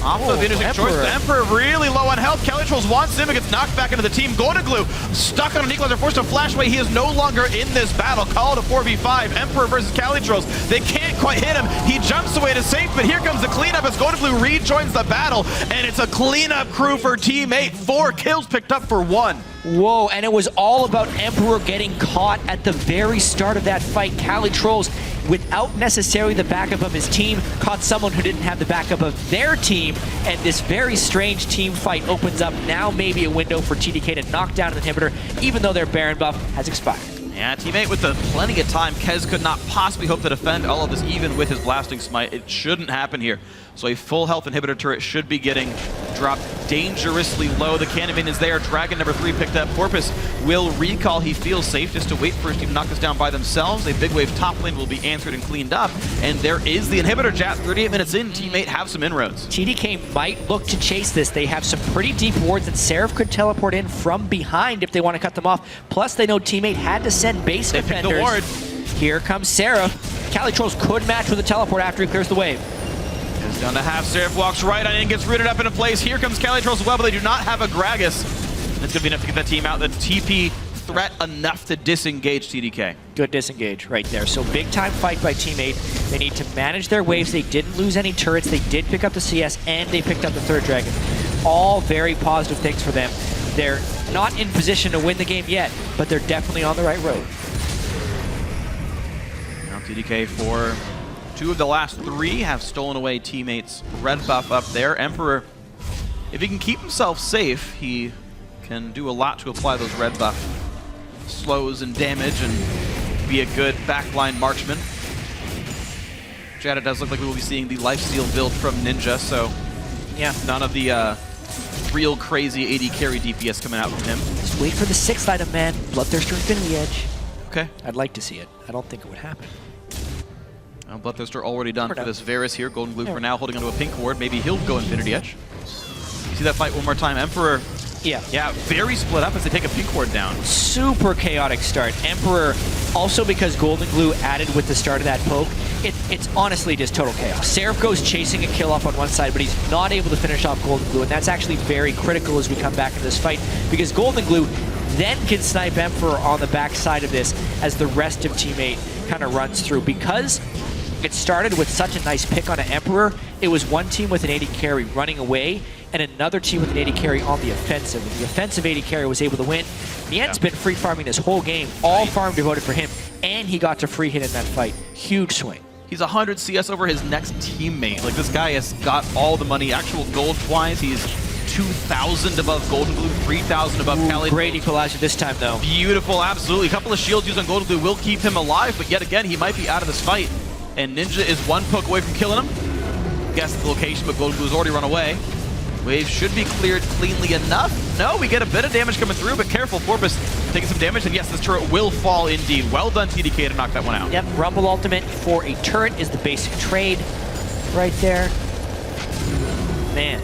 off of interesting choice. The Emperor really low on health. Calitroll's wants him and gets knocked back into the team. Golden Glue stuck on an equalizer, forced to flash away. He is no longer in this battle. Call it a 4v5. Emperor versus Calitroll's. They can't quite hit him. He jumps away to safe, but here comes the cleanup as Golden Glue rejoins the battle, and it's a cleanup crew for Teammate. 4 kills picked up for 1. Whoa, and it was all about Emperor getting caught at the very start of that fight. Calitroll's, without necessarily the backup of his team, caught someone who didn't have the backup of their team, and this very strange team fight opens up now maybe a window for TDK to knock down an inhibitor, even though their Baron buff has expired. Yeah, Teammate with plenty of time. Kez could not possibly hope to defend all of this even with his blasting smite. It shouldn't happen here. So a full health inhibitor turret should be getting dropped dangerously low. The cannon main is there. Dragon number 3 picked up. Porpoise will recall. He feels safe just to wait for his team to knock this down by themselves. A big wave top lane will be answered and cleaned up. And there is the inhibitor jet. 38 minutes in, Teammate have some inroads. TDK might look to chase this. They have some pretty deep wards, and Seraph could teleport in from behind if they want to cut them off. Plus, they know Teammate had to send base defenders. Pick the ward. Here comes Seraph. Calitroll's could match with a teleport after he clears the wave. It's down to half. Seraph walks right on in, gets rooted up into place. Here comes Calitroll's as well, but they do not have a Gragas. It's going to be enough to get that team out. The TP threat enough to disengage TDK. Good disengage right there. So big time fight by Teammate. They need to manage their waves. They didn't lose any turrets. They did pick up the CS, and they picked up the 3rd dragon. All very positive things for them. They're not in position to win the game yet, but they're definitely on the right road. Now TDK for 2 of the last 3 have stolen away Teammate's red buff up there. Emperor, if he can keep himself safe, he can do a lot to apply those red buff slows and damage and be a good backline marksman. Jada does look like we will be seeing the lifesteal build from Ninja, so yeah, none of the real crazy AD carry DPS coming out from him. Just wait for the 6th item, man. Bloodthirster Infinity Edge. Okay. I'd like to see it. I don't think it would happen. Bloodthirster already done for this Varus here. Golden Glue for now, holding onto a pink ward. Maybe he'll go Infinity Edge. See that fight one more time. Emperor. Yeah, very split up as they take a pink ward down. Super chaotic start. Emperor, also because Golden Glue added with the start of that poke, it's honestly just total chaos. Seraph goes chasing a kill off on one side, but he's not able to finish off Golden Glue, and that's actually very critical as we come back into this fight, because Golden Glue then can snipe Emperor on the back side of this as the rest of Teammate kind of runs through. Because it started with such a nice pick on an Emperor, it was one team with an AD carry running away and another team with an AD carry on the offensive. And the offensive AD carry was able to win. Nian's been free farming this whole game, all farm devoted for him, and he got to free hit in that fight. Huge swing. He's 100 CS over his next teammate. Like, this guy has got all the money. Actual gold-wise, he's 2,000 above Golden Glue, 3,000 above Cali. Great equalizer this time, though. Beautiful, absolutely. A couple of shields used on Golden Glue will keep him alive, but yet again, he might be out of this fight. And Ninja is 1 poke away from killing him. Guess the location, but Golden Glue's already run away. Wave should be cleared cleanly enough. No, we get a bit of damage coming through, but careful, Porpoise taking some damage, and yes, this turret will fall indeed. Well done, TDK, to knock that one out. Yep, Rumble Ultimate for a turret is the basic trade right there. Man,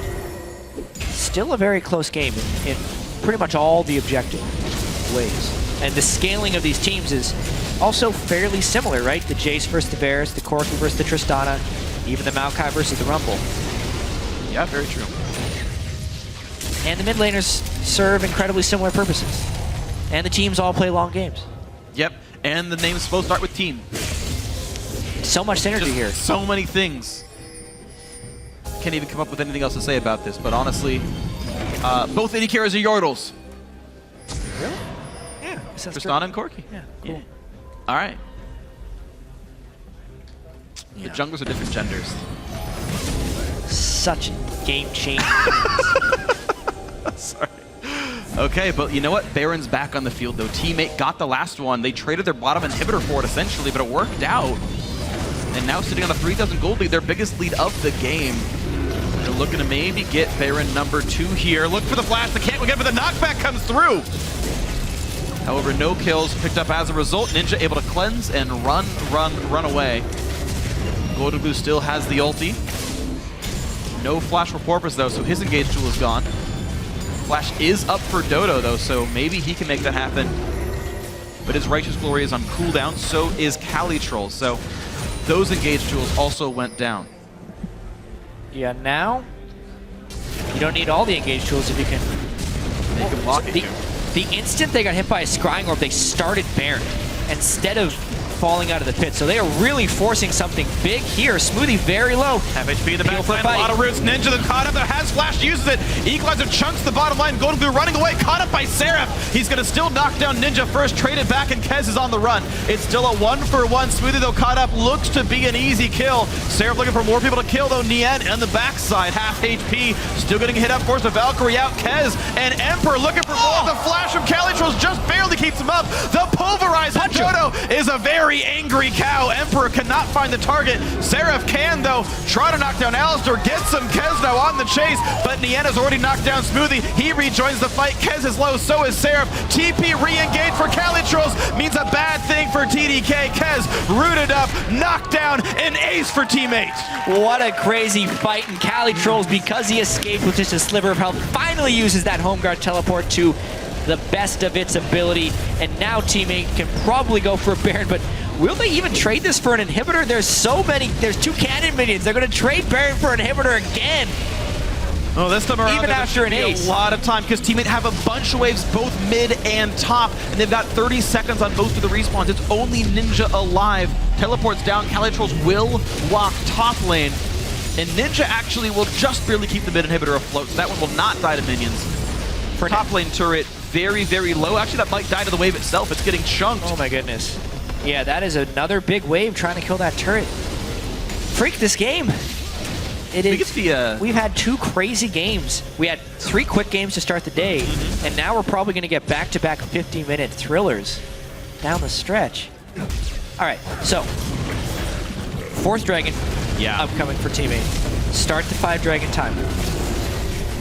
still a very close game in pretty much all the objective ways. And the scaling of these teams is also fairly similar, right? The Jace versus the Varus, the Corki versus the Tristana, even the Maokai versus the Rumble. Yeah, very true. And the mid laners serve incredibly similar purposes. And the teams all play long games. Yep, and the name's supposed to start with team. So much synergy Just here. So many things. Can't even come up with anything else to say about this, but honestly, both AD carriers are Yordles. Really? Yeah. Tristana and Corki. Yeah, cool. Yeah. All right. The junglers are different genders. Such game changing. Sorry. Okay, but you know what? Baron's back on the field, though. Teammate got the last one. They traded their bottom inhibitor for it, essentially, but it worked out. And now sitting on a 3,000 gold lead, their biggest lead of the game. They're looking to maybe get Baron number 2 here. Look for the flash. They can't get it, but the knockback comes through. However, no kills picked up as a result. Ninja able to cleanse and run away. Golden Glue still has the ulti. No flash for Porpoise, though, so his engage tool is gone. Flash is up for Dodo, though, so maybe he can make that happen. But his Righteous Glory is on cooldown, so is Cali Troll. So those engage tools also went down. Yeah, now you don't need all the engage tools if you can. They can block it. The instant they got hit by a scrying orb, they started Baron instead of falling out of the pit. So they are really forcing something big here. Smoothie very low. Half HP in the backside, a lot of roots. Ninja then caught up there, has flash, uses it. Equalizer chunks the bottom line. Golden Glue running away, caught up by Seraph. He's gonna still knock down Ninja first, trade it back, and Kez is on the run. It's still a 1-for-1. Smoothie though caught up, looks to be an easy kill. Seraph looking for more people to kill though. Nien on the backside, half HP, still getting hit up, force the Valkyrie out. Kez and Emperor looking for more. The flash from Calitrolls just barely keeps him up. The pulverizer Dodo is a very angry cow. Emperor cannot find the target. Seraph can, though, try to knock down Alistair, get some Kez now on the chase, but Nienna's already knocked down Smoothie. He rejoins the fight. Kez is low, so is Seraph. TP re-engage for Calitrolls means a bad thing for TDK. Kez rooted up, knocked down, an ace for teammate. What a crazy fight, and Calitrolls, because he escaped with just a sliver of health, finally uses that home guard teleport to the best of its ability, and now teammate can probably go for a Baron, but will they even trade this for an inhibitor? There's so many, there's 2 cannon minions. They're gonna trade Baron for an inhibitor again. Oh, this time around, even after an ace, a lot of time because teammate have a bunch of waves, both mid and top, and they've got 30 seconds on most of the respawns. It's only Ninja alive. Teleports down. Calitrolls will walk top lane, and Ninja actually will just barely keep the mid inhibitor afloat, so that one will not die to minions. For top lane turret, very, very low. Actually, that might die to the wave itself. It's getting chunked. Oh my goodness. Yeah, that is another big wave trying to kill that turret. Freak this game. We've had 2 crazy games. We had 3 quick games to start the day, and now we're probably going to get back-to-back 50-minute thrillers down the stretch. All right, so 4th Dragon upcoming for Teammate. Start the 5 Dragon time.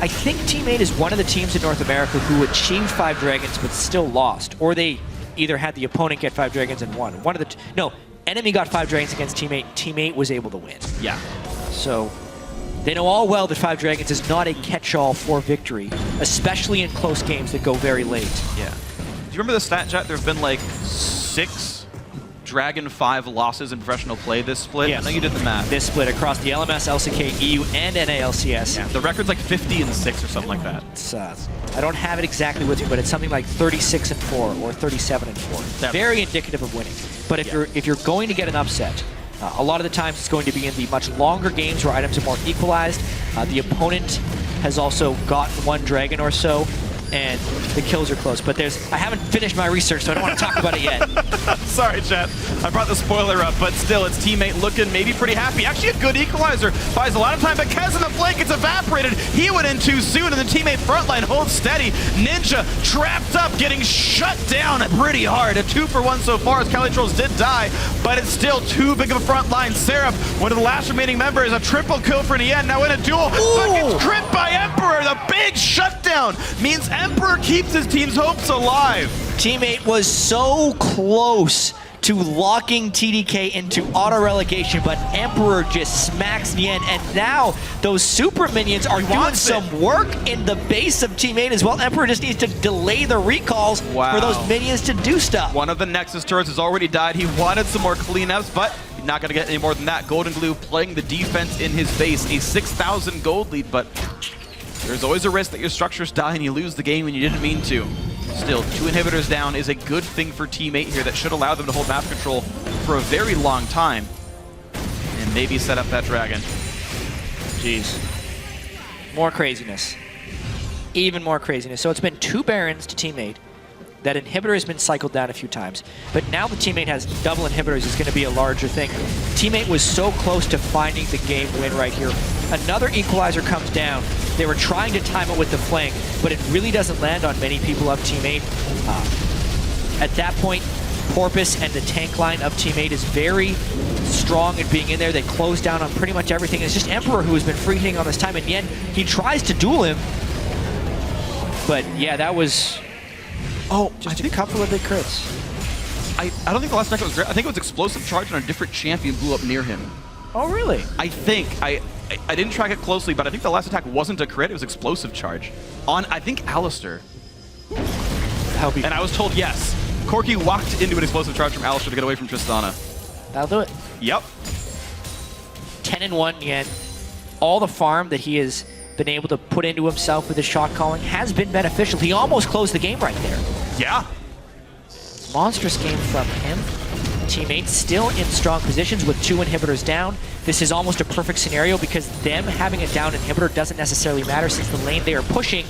I think Teammate is one of the teams in North America who achieved 5 Dragons but still lost, or they either had the opponent get 5 Dragons and won. No, enemy got 5 Dragons against Teammate. Teammate was able to win. Yeah. So they know all well that 5 Dragons is not a catch-all for victory, especially in close games that go very late. Yeah. Do you remember the stat, Chat? There have been like 6 Dragon 5 losses in professional play this split. Yes. I know you did the math. This split across the LMS, LCK, EU, and NA LCS. Yeah. The record's like 50 and 6 or something like that. It's, I don't have it exactly with me, but it's something like 36 and 4 or 37 and 4. Very indicative of winning. But if you're going to get an upset, a lot of the times it's going to be in the much longer games where items are more equalized. The opponent has also gotten 1 dragon or so, and the kills are close. But I haven't finished my research, so I don't want to talk about it yet. Sorry, chat. I brought the spoiler up, but still, its teammate looking maybe pretty happy. Actually, a good equalizer. Buys a lot of time, but Kez in the flank gets evaporated. He went in too soon, and the teammate frontline holds steady. Ninja trapped up, getting shut down pretty hard. A 2-for-1 so far, as Calitrolls did die, but it's still too big of a front line. Seraph, one of the last remaining members, a triple kill for Nien, now in a duel, but gets tripped by Emperor. The big shutdown means Emperor keeps his team's hopes alive. Teammate was so close to locking TDK into auto-relegation, but Emperor just smacks Nien, and now those super minions are doing some work in the base of Teammate as well. Emperor just needs to delay the recalls for those minions to do stuff. One of the Nexus turrets has already died. He wanted some more cleanups, but he's not going to get any more than that. Golden Glue playing the defense in his base. A 6,000 gold lead, but there's always a risk that your structures die and you lose the game when you didn't mean to. Still, 2 inhibitors down is a good thing for Teammate here that should allow them to hold map control for a very long time. And maybe set up that dragon. Jeez. More craziness. Even more craziness. So it's been 2 Barons to Teammate. That inhibitor has been cycled down a few times. But now the Teammate has double inhibitors is going to be a larger thing. Teammate was so close to finding the game win right here. Another equalizer comes down. They were trying to time it with the flank, but it really doesn't land on many people of Teammate. At that point, Porpoise and the tank line of Teammate is very strong at being in there. They close down on pretty much everything. It's just Emperor who has been free hitting all this time, and Yen, he tries to duel him. But yeah, that was just a couple of big crits. I don't think the last attack was great. I think it was explosive charge on a different champion blew up near him. Oh, really? I think. I didn't track it closely, but I think the last attack wasn't a crit. It was explosive charge on, I think, Alistair. And I was told yes. Corki walked into an explosive charge from Alistair to get away from Tristana. That'll do it. Yep. 10-1 Yen. All the farm that he has been able to put into himself with his shot calling has been beneficial. He almost closed the game right there. Yeah. Monstrous game from him. Teammates still in strong positions with 2 inhibitors down. This is almost a perfect scenario because them having a down inhibitor doesn't necessarily matter since the lane they are pushing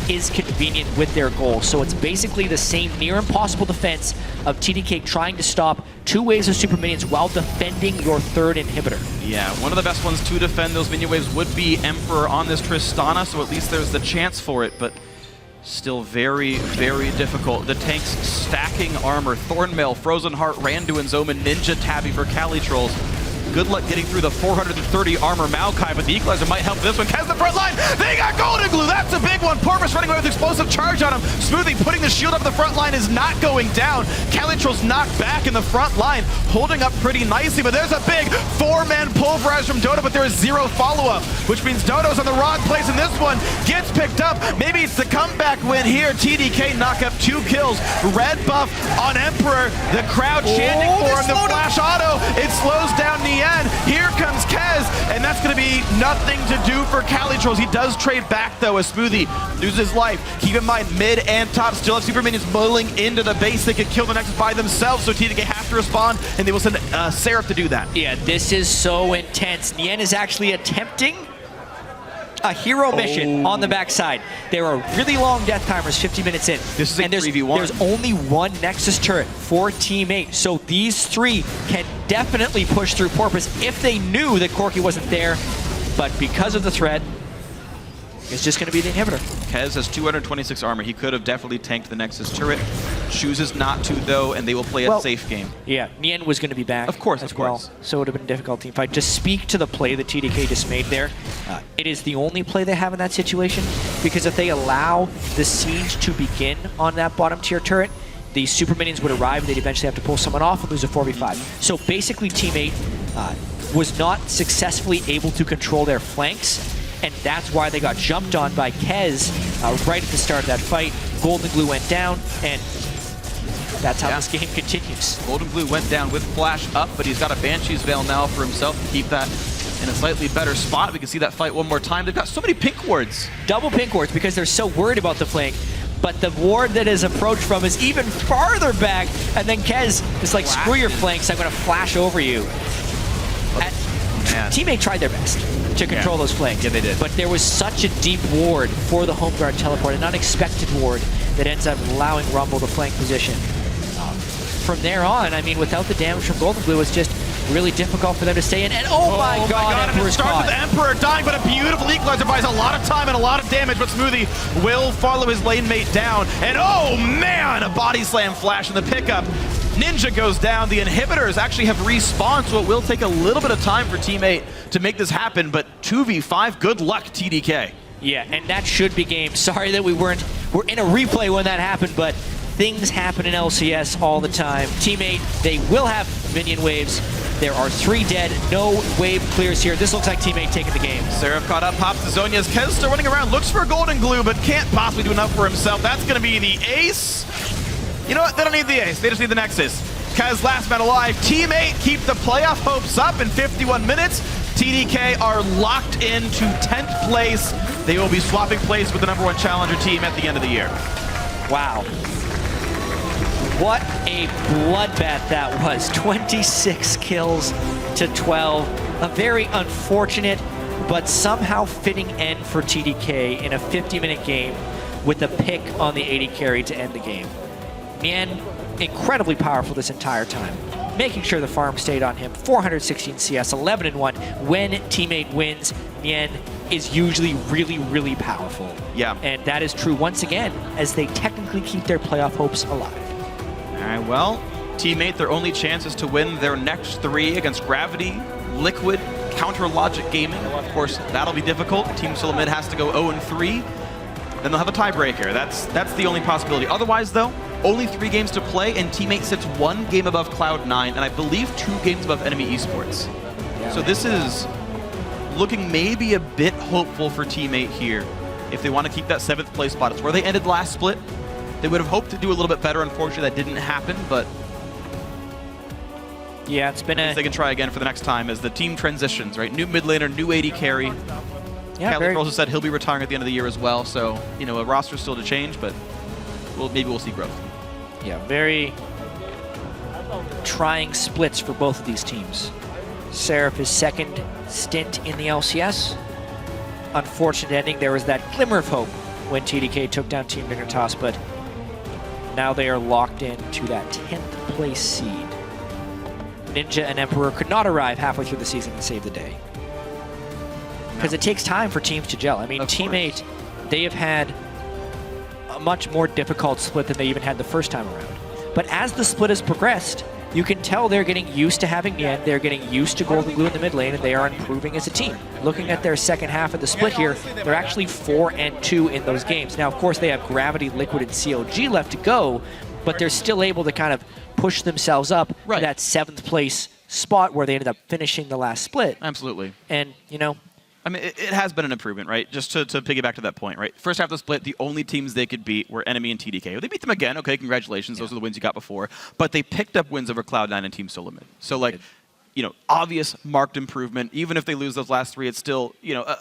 is convenient with their goal. So it's basically the same near impossible defense of TDK trying to stop 2 waves of super minions while defending your 3rd inhibitor. Yeah, one of the best ones to defend those minion waves would be Emperor on this Tristana, so at least there's the chance for it, but still very, very difficult. The tanks stacking armor. Thornmail, Frozen Heart, Randu, and Zoma, Ninja Tabby for Cali Trolls. Good luck getting through the 430 armor Maokai, but the Equalizer might help this one. Kez the front line! They got Golden Glue! That's a big one! Porpoise running away with explosive charge on him. Smoothie putting the shield up the front line is not going down. Calitro's knocked back in the front line, holding up pretty nicely, but there's a big 4-man pulverize from Dodo, but there is 0 follow-up, which means Dodo's on the wrong place, and this one gets picked up. Maybe it's the comeback win here. TDK knock up 2 kills. Red buff on Emperor. The crowd chanting for him. The flash auto. It slows down the end. Here comes Kez, and that's going to be nothing to do for Cali Trolls. He does trade back, though, as Smoothie loses life. Keep in mind, mid and top still have super minions mulling into the base. They can kill the Nexus by themselves, so TDK have to respond, and they will send Seraph to do that. Yeah, this is so intense. Nien is actually attempting a hero mission on the backside. There are really long death timers, 50 minutes in. This is a 3v1. There's only 1 Nexus turret for Teammate, so these 3 can definitely push through Porpoise if they knew that Corki wasn't there, but because of the threat, it's just going to be the inhibitor. Kez has 226 armor. He could have definitely tanked the Nexus turret. Chooses not to, though, and they will play a safe game. Yeah, Nien was going to be back. Of course, of course. So it would have been a difficult team fight. To speak to the play that TDK just made there, it is the only play they have in that situation, because if they allow the siege to begin on that bottom tier turret, the super minions would arrive, they'd eventually have to pull someone off and lose a 4v5. So basically, Teammate was not successfully able to control their flanks, and that's why they got jumped on by Kez right at the start of that fight. Golden Glue went down, and that's how this game continues. Golden Glue went down with Flash up, but he's got a Banshee's Veil now for himself to keep that in a slightly better spot. We can see that fight one more time. They've got so many pink wards. Double pink wards because they're so worried about the flank, but the ward that is approached from is even farther back, and then Kez is like, screw your flanks, I'm going to flash over you. Teammate tried their best to control those flanks. Yeah, they did. But there was such a deep ward for the home guard teleport, an unexpected ward that ends up allowing Rumble to flank position. From there on, I mean, without the damage from Golden Glue, it's just really difficult for them to stay in. And oh my god, and it starts with Emperor dying, but a beautiful Equalizer buys a lot of time and a lot of damage, but Smoothie will follow his lane mate down. And oh man, a body slam flash in the pickup. Ninja goes down. The inhibitors actually have respawned, so it will take a little bit of time for Teammate to make this happen, but 2v5, good luck, TDK. Yeah, and that should be game. Sorry that we're in a replay when that happened, but things happen in LCS all the time. Teammate, they will have minion waves. There are 3 dead, no wave clears here. This looks like Teammate taking the game. Seraph caught up, pops to Zonia's. Kez still running around, looks for a Golden Glue, but can't possibly do enough for himself. That's going to be the ace. You know what? They don't need the ace. They just need the Nexus. Kez last man alive. Teammate keep the playoff hopes up in 51 minutes. TDK are locked into 10th place. They will be swapping place with the #1 challenger team at the end of the year. Wow. What a bloodbath that was. 26 kills to 12. A very unfortunate but somehow fitting end for TDK in a 50-minute game with a pick on the AD carry to end the game. Nien, incredibly powerful this entire time. making sure the farm stayed on him. 416 CS, 11-1. When teammate wins, Nien is usually really, really powerful. Yeah. And that is true once again, as they technically keep their playoff hopes alive. All right, well, teammate, their only chance is to win their next 3 against Gravity, Liquid, Counter Logic Gaming. Of course, that'll be difficult. Team Solomid has to go 0-3. Then they'll have a tiebreaker. That's the only possibility. Otherwise, though, only 3 games to play, and teammate sits 1 game above Cloud9, and I believe 2 games above Enemy Esports. Yeah. So this is looking maybe a bit hopeful for teammate here. If they want to keep that 7th place spot, it's where they ended last split. They would have hoped to do a little bit better. Unfortunately, that didn't happen, but yeah, it's been a... they can try again for the next time as the team transitions, right? New mid laner, new AD carry. Yeah, Cali also said he'll be retiring at the end of the year as well, so, you know, a roster's still to change, but maybe we'll see growth. Yeah, very trying splits for both of these teams. Seraph, his 2nd stint in the LCS. Unfortunate ending. There was that glimmer of hope when TDK took down Team Dignitas, but now they are locked in to that 10th place seed. Ninja and Emperor could not arrive halfway through the season and save the day. Because it takes time for teams to gel. I mean, teammate, they have had a much more difficult split than they even had the first time around. But as the split has progressed, you can tell they're getting used to having Nien, they're getting used to Golden Glue in the mid lane, and they are improving as a team. Looking at their second half of the split here, they're actually 4-2 in those games. Now, of course, they have Gravity, Liquid, and COG left to go, but they're still able to kind of push themselves up to that 7th place spot where they ended up finishing the last split. Absolutely. And, you know, I mean, it has been an improvement, right? Just to piggyback to that point, right? First half of the split, the only teams they could beat were Enemy and TDK. They beat them again. Okay, congratulations. Those are the wins you got before. But they picked up wins over Cloud9 and Team Solomid. So, like, you know, obvious marked improvement. Even if they lose those last 3, it's still, you know,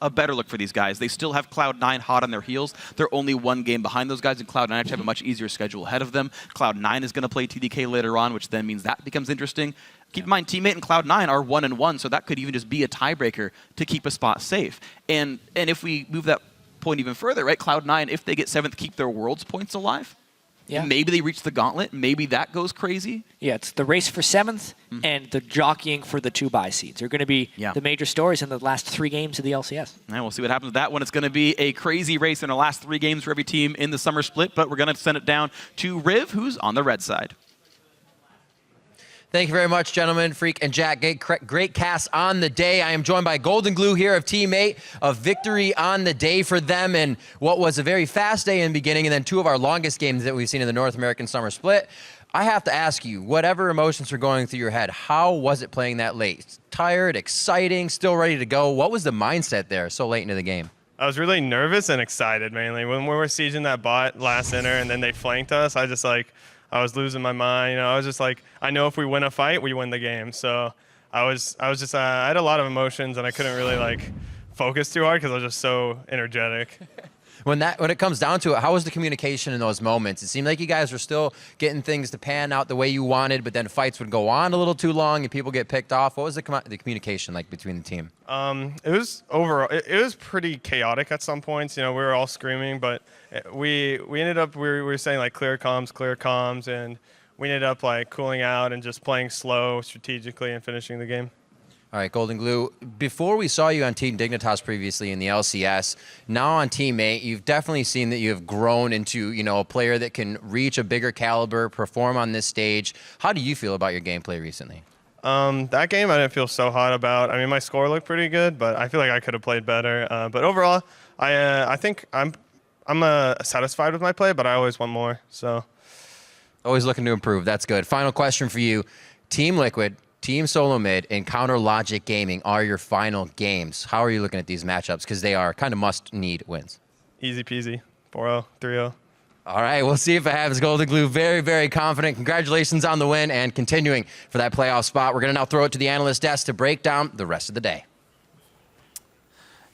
a better look for these guys. They still have Cloud9 hot on their heels. They're only 1 game behind those guys, and Cloud9 actually have a much easier schedule ahead of them. Cloud9 is going to play TDK later on, which then means that becomes interesting. Keep in mind, teammate and Cloud9 are 1-1, so that could even just be a tiebreaker to keep a spot safe. And if we move that point even further, right, Cloud9, if they get 7th, keep their Worlds points alive. Yeah. Maybe they reach the gauntlet. Maybe that goes crazy. Yeah, it's the race for 7th and the jockeying for the 2 bye seeds. They're going to be the major stories in the last 3 games of the LCS. And we'll see what happens with that one. It's going to be a crazy race in the last 3 games for every team in the summer split, but we're going to send it down to Riv, who's on the red side. Thank you very much, gentlemen, Freak and Jack. Great cast on the day. I am joined by Golden Glue here of Teammate, a victory on the day for them in what was a very fast day in the beginning, and then 2 of our longest games that we've seen in the North American Summer Split. I have to ask you, whatever emotions were going through your head, how was it playing that late? Tired, exciting, still ready to go? What was the mindset there so late into the game? I was really nervous and excited, mainly. When we were sieging that bot last inner and then they flanked us, I was losing my mind. You know, I was just like, I know if we win a fight, we win the game. So I had a lot of emotions, and I couldn't really like focus too hard because I was just so energetic. When it comes down to it, how was the communication in those moments? It seemed like you guys were still getting things to pan out the way you wanted, but then fights would go on a little too long and people get picked off. What was the communication like between the team? It was pretty chaotic at some points. You know, we were all screaming, but we ended up we were saying like clear comms, and we ended up like cooling out and just playing slow strategically and finishing the game. All right, Golden Glue, before we saw you on Team Dignitas previously in the LCS, now on Teammate, you've definitely seen that you have grown into, you know, a player that can reach a bigger caliber, perform on this stage. How do you feel about your gameplay recently? That game I didn't feel so hot about. I mean, my score looked pretty good, but I feel like I could have played better. But overall, I think I'm satisfied with my play, but I always want more. So, always looking to improve. That's good. Final question for you: Team Liquid, Team Solomid, and Counter Logic Gaming are your final games. How are you looking at these matchups? Because they are kind of must-need wins. Easy peasy. 4-0, 3-0. All right, we'll see if it happens. Golden Glue, very, very confident. Congratulations on the win and continuing for that playoff spot. We're going to now throw it to the analyst desk to break down the rest of the day.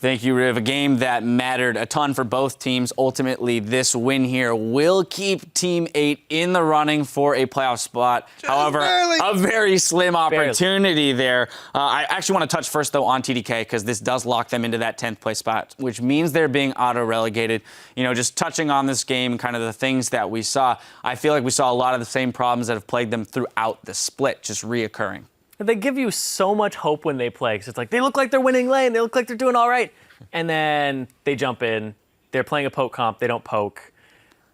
Thank you, Riv. A game that mattered a ton for both teams. Ultimately, this win here will keep Team 8 in the running for a playoff spot. However, a very slim opportunity there. I actually want to touch first, though, on TDK, because this does lock them into that 10th place spot, which means they're being auto-relegated. You know, just touching on this game, kind of the things that we saw, I feel like we saw a lot of the same problems that have plagued them throughout the split, just reoccurring. They give you so much hope when they play, because it's like, they look like they're winning lane, they look like they're doing all right. And then they jump in, they're playing a poke comp, they don't poke.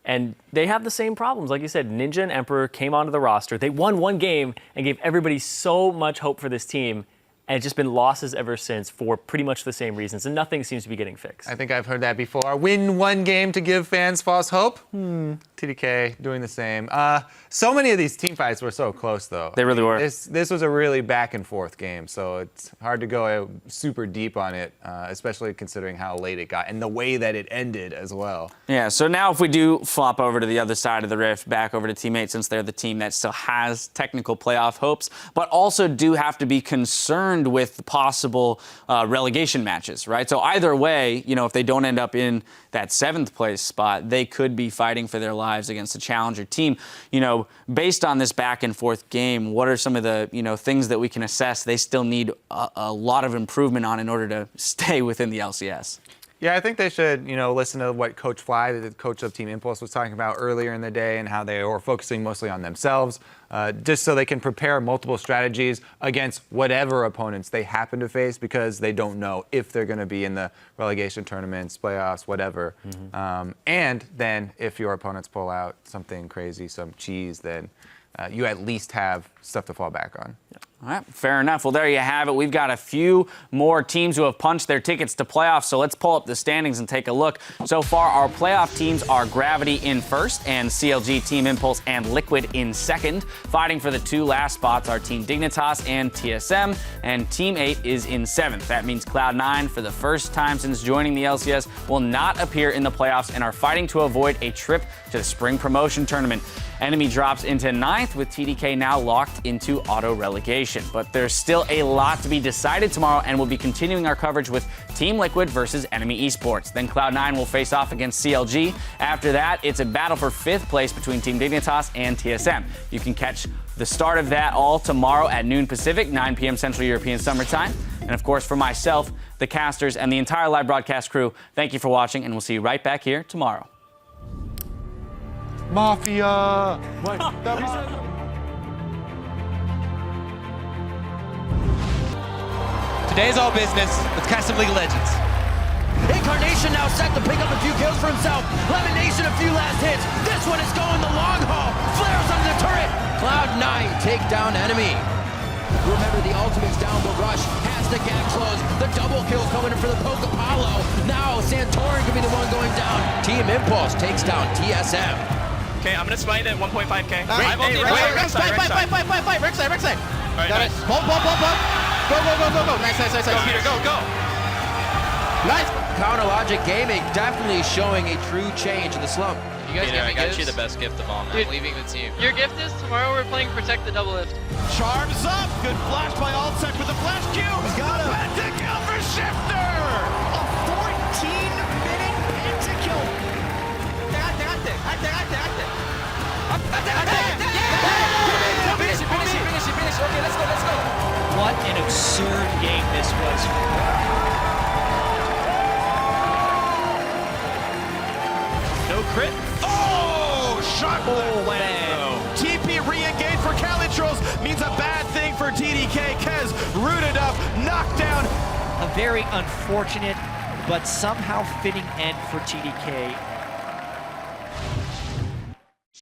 And they have the same problems. Like you said, Ninja and Emperor came onto the roster. They won one game and gave everybody so much hope for this team. And it's just been losses ever since for pretty much the same reasons. And nothing seems to be getting fixed. I think I've heard that before. Win one game to give fans false hope. TDK doing the same. So many of these team fights were so close, though. They really were. This was a really back and forth game, so it's hard to go super deep on it, especially considering how late it got and the way that it ended as well. Yeah, so now if we do flop over to the other side of the rift, back over to Team 8, since they're the team that still has technical playoff hopes, but also do have to be concerned with possible relegation matches, right? So either way, you know, if they don't end up in that 7th place spot, they could be fighting for their lives against a challenger team. You know, based on this back and forth game, what are some of the, you know, things that we can assess they still need a lot of improvement on in order to stay within the LCS? Yeah, I think they should, you know, listen to what Coach Fly, the coach of Team Impulse, was talking about earlier in the day, and how they were focusing mostly on themselves, just so they can prepare multiple strategies against whatever opponents they happen to face, because they don't know if they're going to be in the relegation tournaments, playoffs, whatever. And then if your opponents pull out something crazy, some cheese, then you at least have stuff to fall back on. All right, fair enough. Well, there you have it. We've got a few more teams who have punched their tickets to playoffs, so let's pull up the standings and take a look. So far, our playoff teams are Gravity in first, and CLG, Team Impulse, and Liquid in second. Fighting for the 2 last spots are Team Dignitas and TSM, and Team 8 is in 7th. That means Cloud9, for the first time since joining the LCS, will not appear in the playoffs and are fighting to avoid a trip to the Spring Promotion Tournament. Enemy drops into 9th, with TDK now locked into auto-relegation. But there's still a lot to be decided tomorrow, and we'll be continuing our coverage with Team Liquid versus Enemy Esports. Then Cloud9 will face off against CLG. After that, it's a battle for 5th place between Team Dignitas and TSM. You can catch the start of that all tomorrow at noon Pacific, 9 p.m. Central European Summer Time. And of course, for myself, the casters, and the entire live broadcast crew, thank you for watching, and we'll see you right back here tomorrow. Mafia! Today's all business. Let's catch some League of Legends. Incarnation now set to pick up a few kills for himself. Lemonation, a few last hits. This one is going the long haul. Flares under the turret. Cloud9 take down Enemy. Remember, the ultimate's down, but Rush has the gap closed. The double kill coming in for the Poke Apollo. Now Santorin could be the one going down. Team Impulse takes down TSM. Okay, I'm gonna smite at 1.5k. Fight. Rek'Sai. Alright, Got it. Bump. Go. Nice. Go, Peter, go. Nice. Counterlogic Gaming definitely showing a true change in the slump. You guys I got you the best gift of all, man. Dude, I'm leaving the team. Your gift is tomorrow we're playing Protect the Double Lift. Charms up. Good flash by Altsec with the flash Q. Got him. Pentakill for Shifter. A 14-minute pentakill. Finish. Okay, let's go. What an absurd game this was. No crit. Oh, sharp left land. TP re-engaged for Calitrolls means a bad thing for TDK. Kez rooted up, knocked down. A very unfortunate but somehow fitting end for TDK.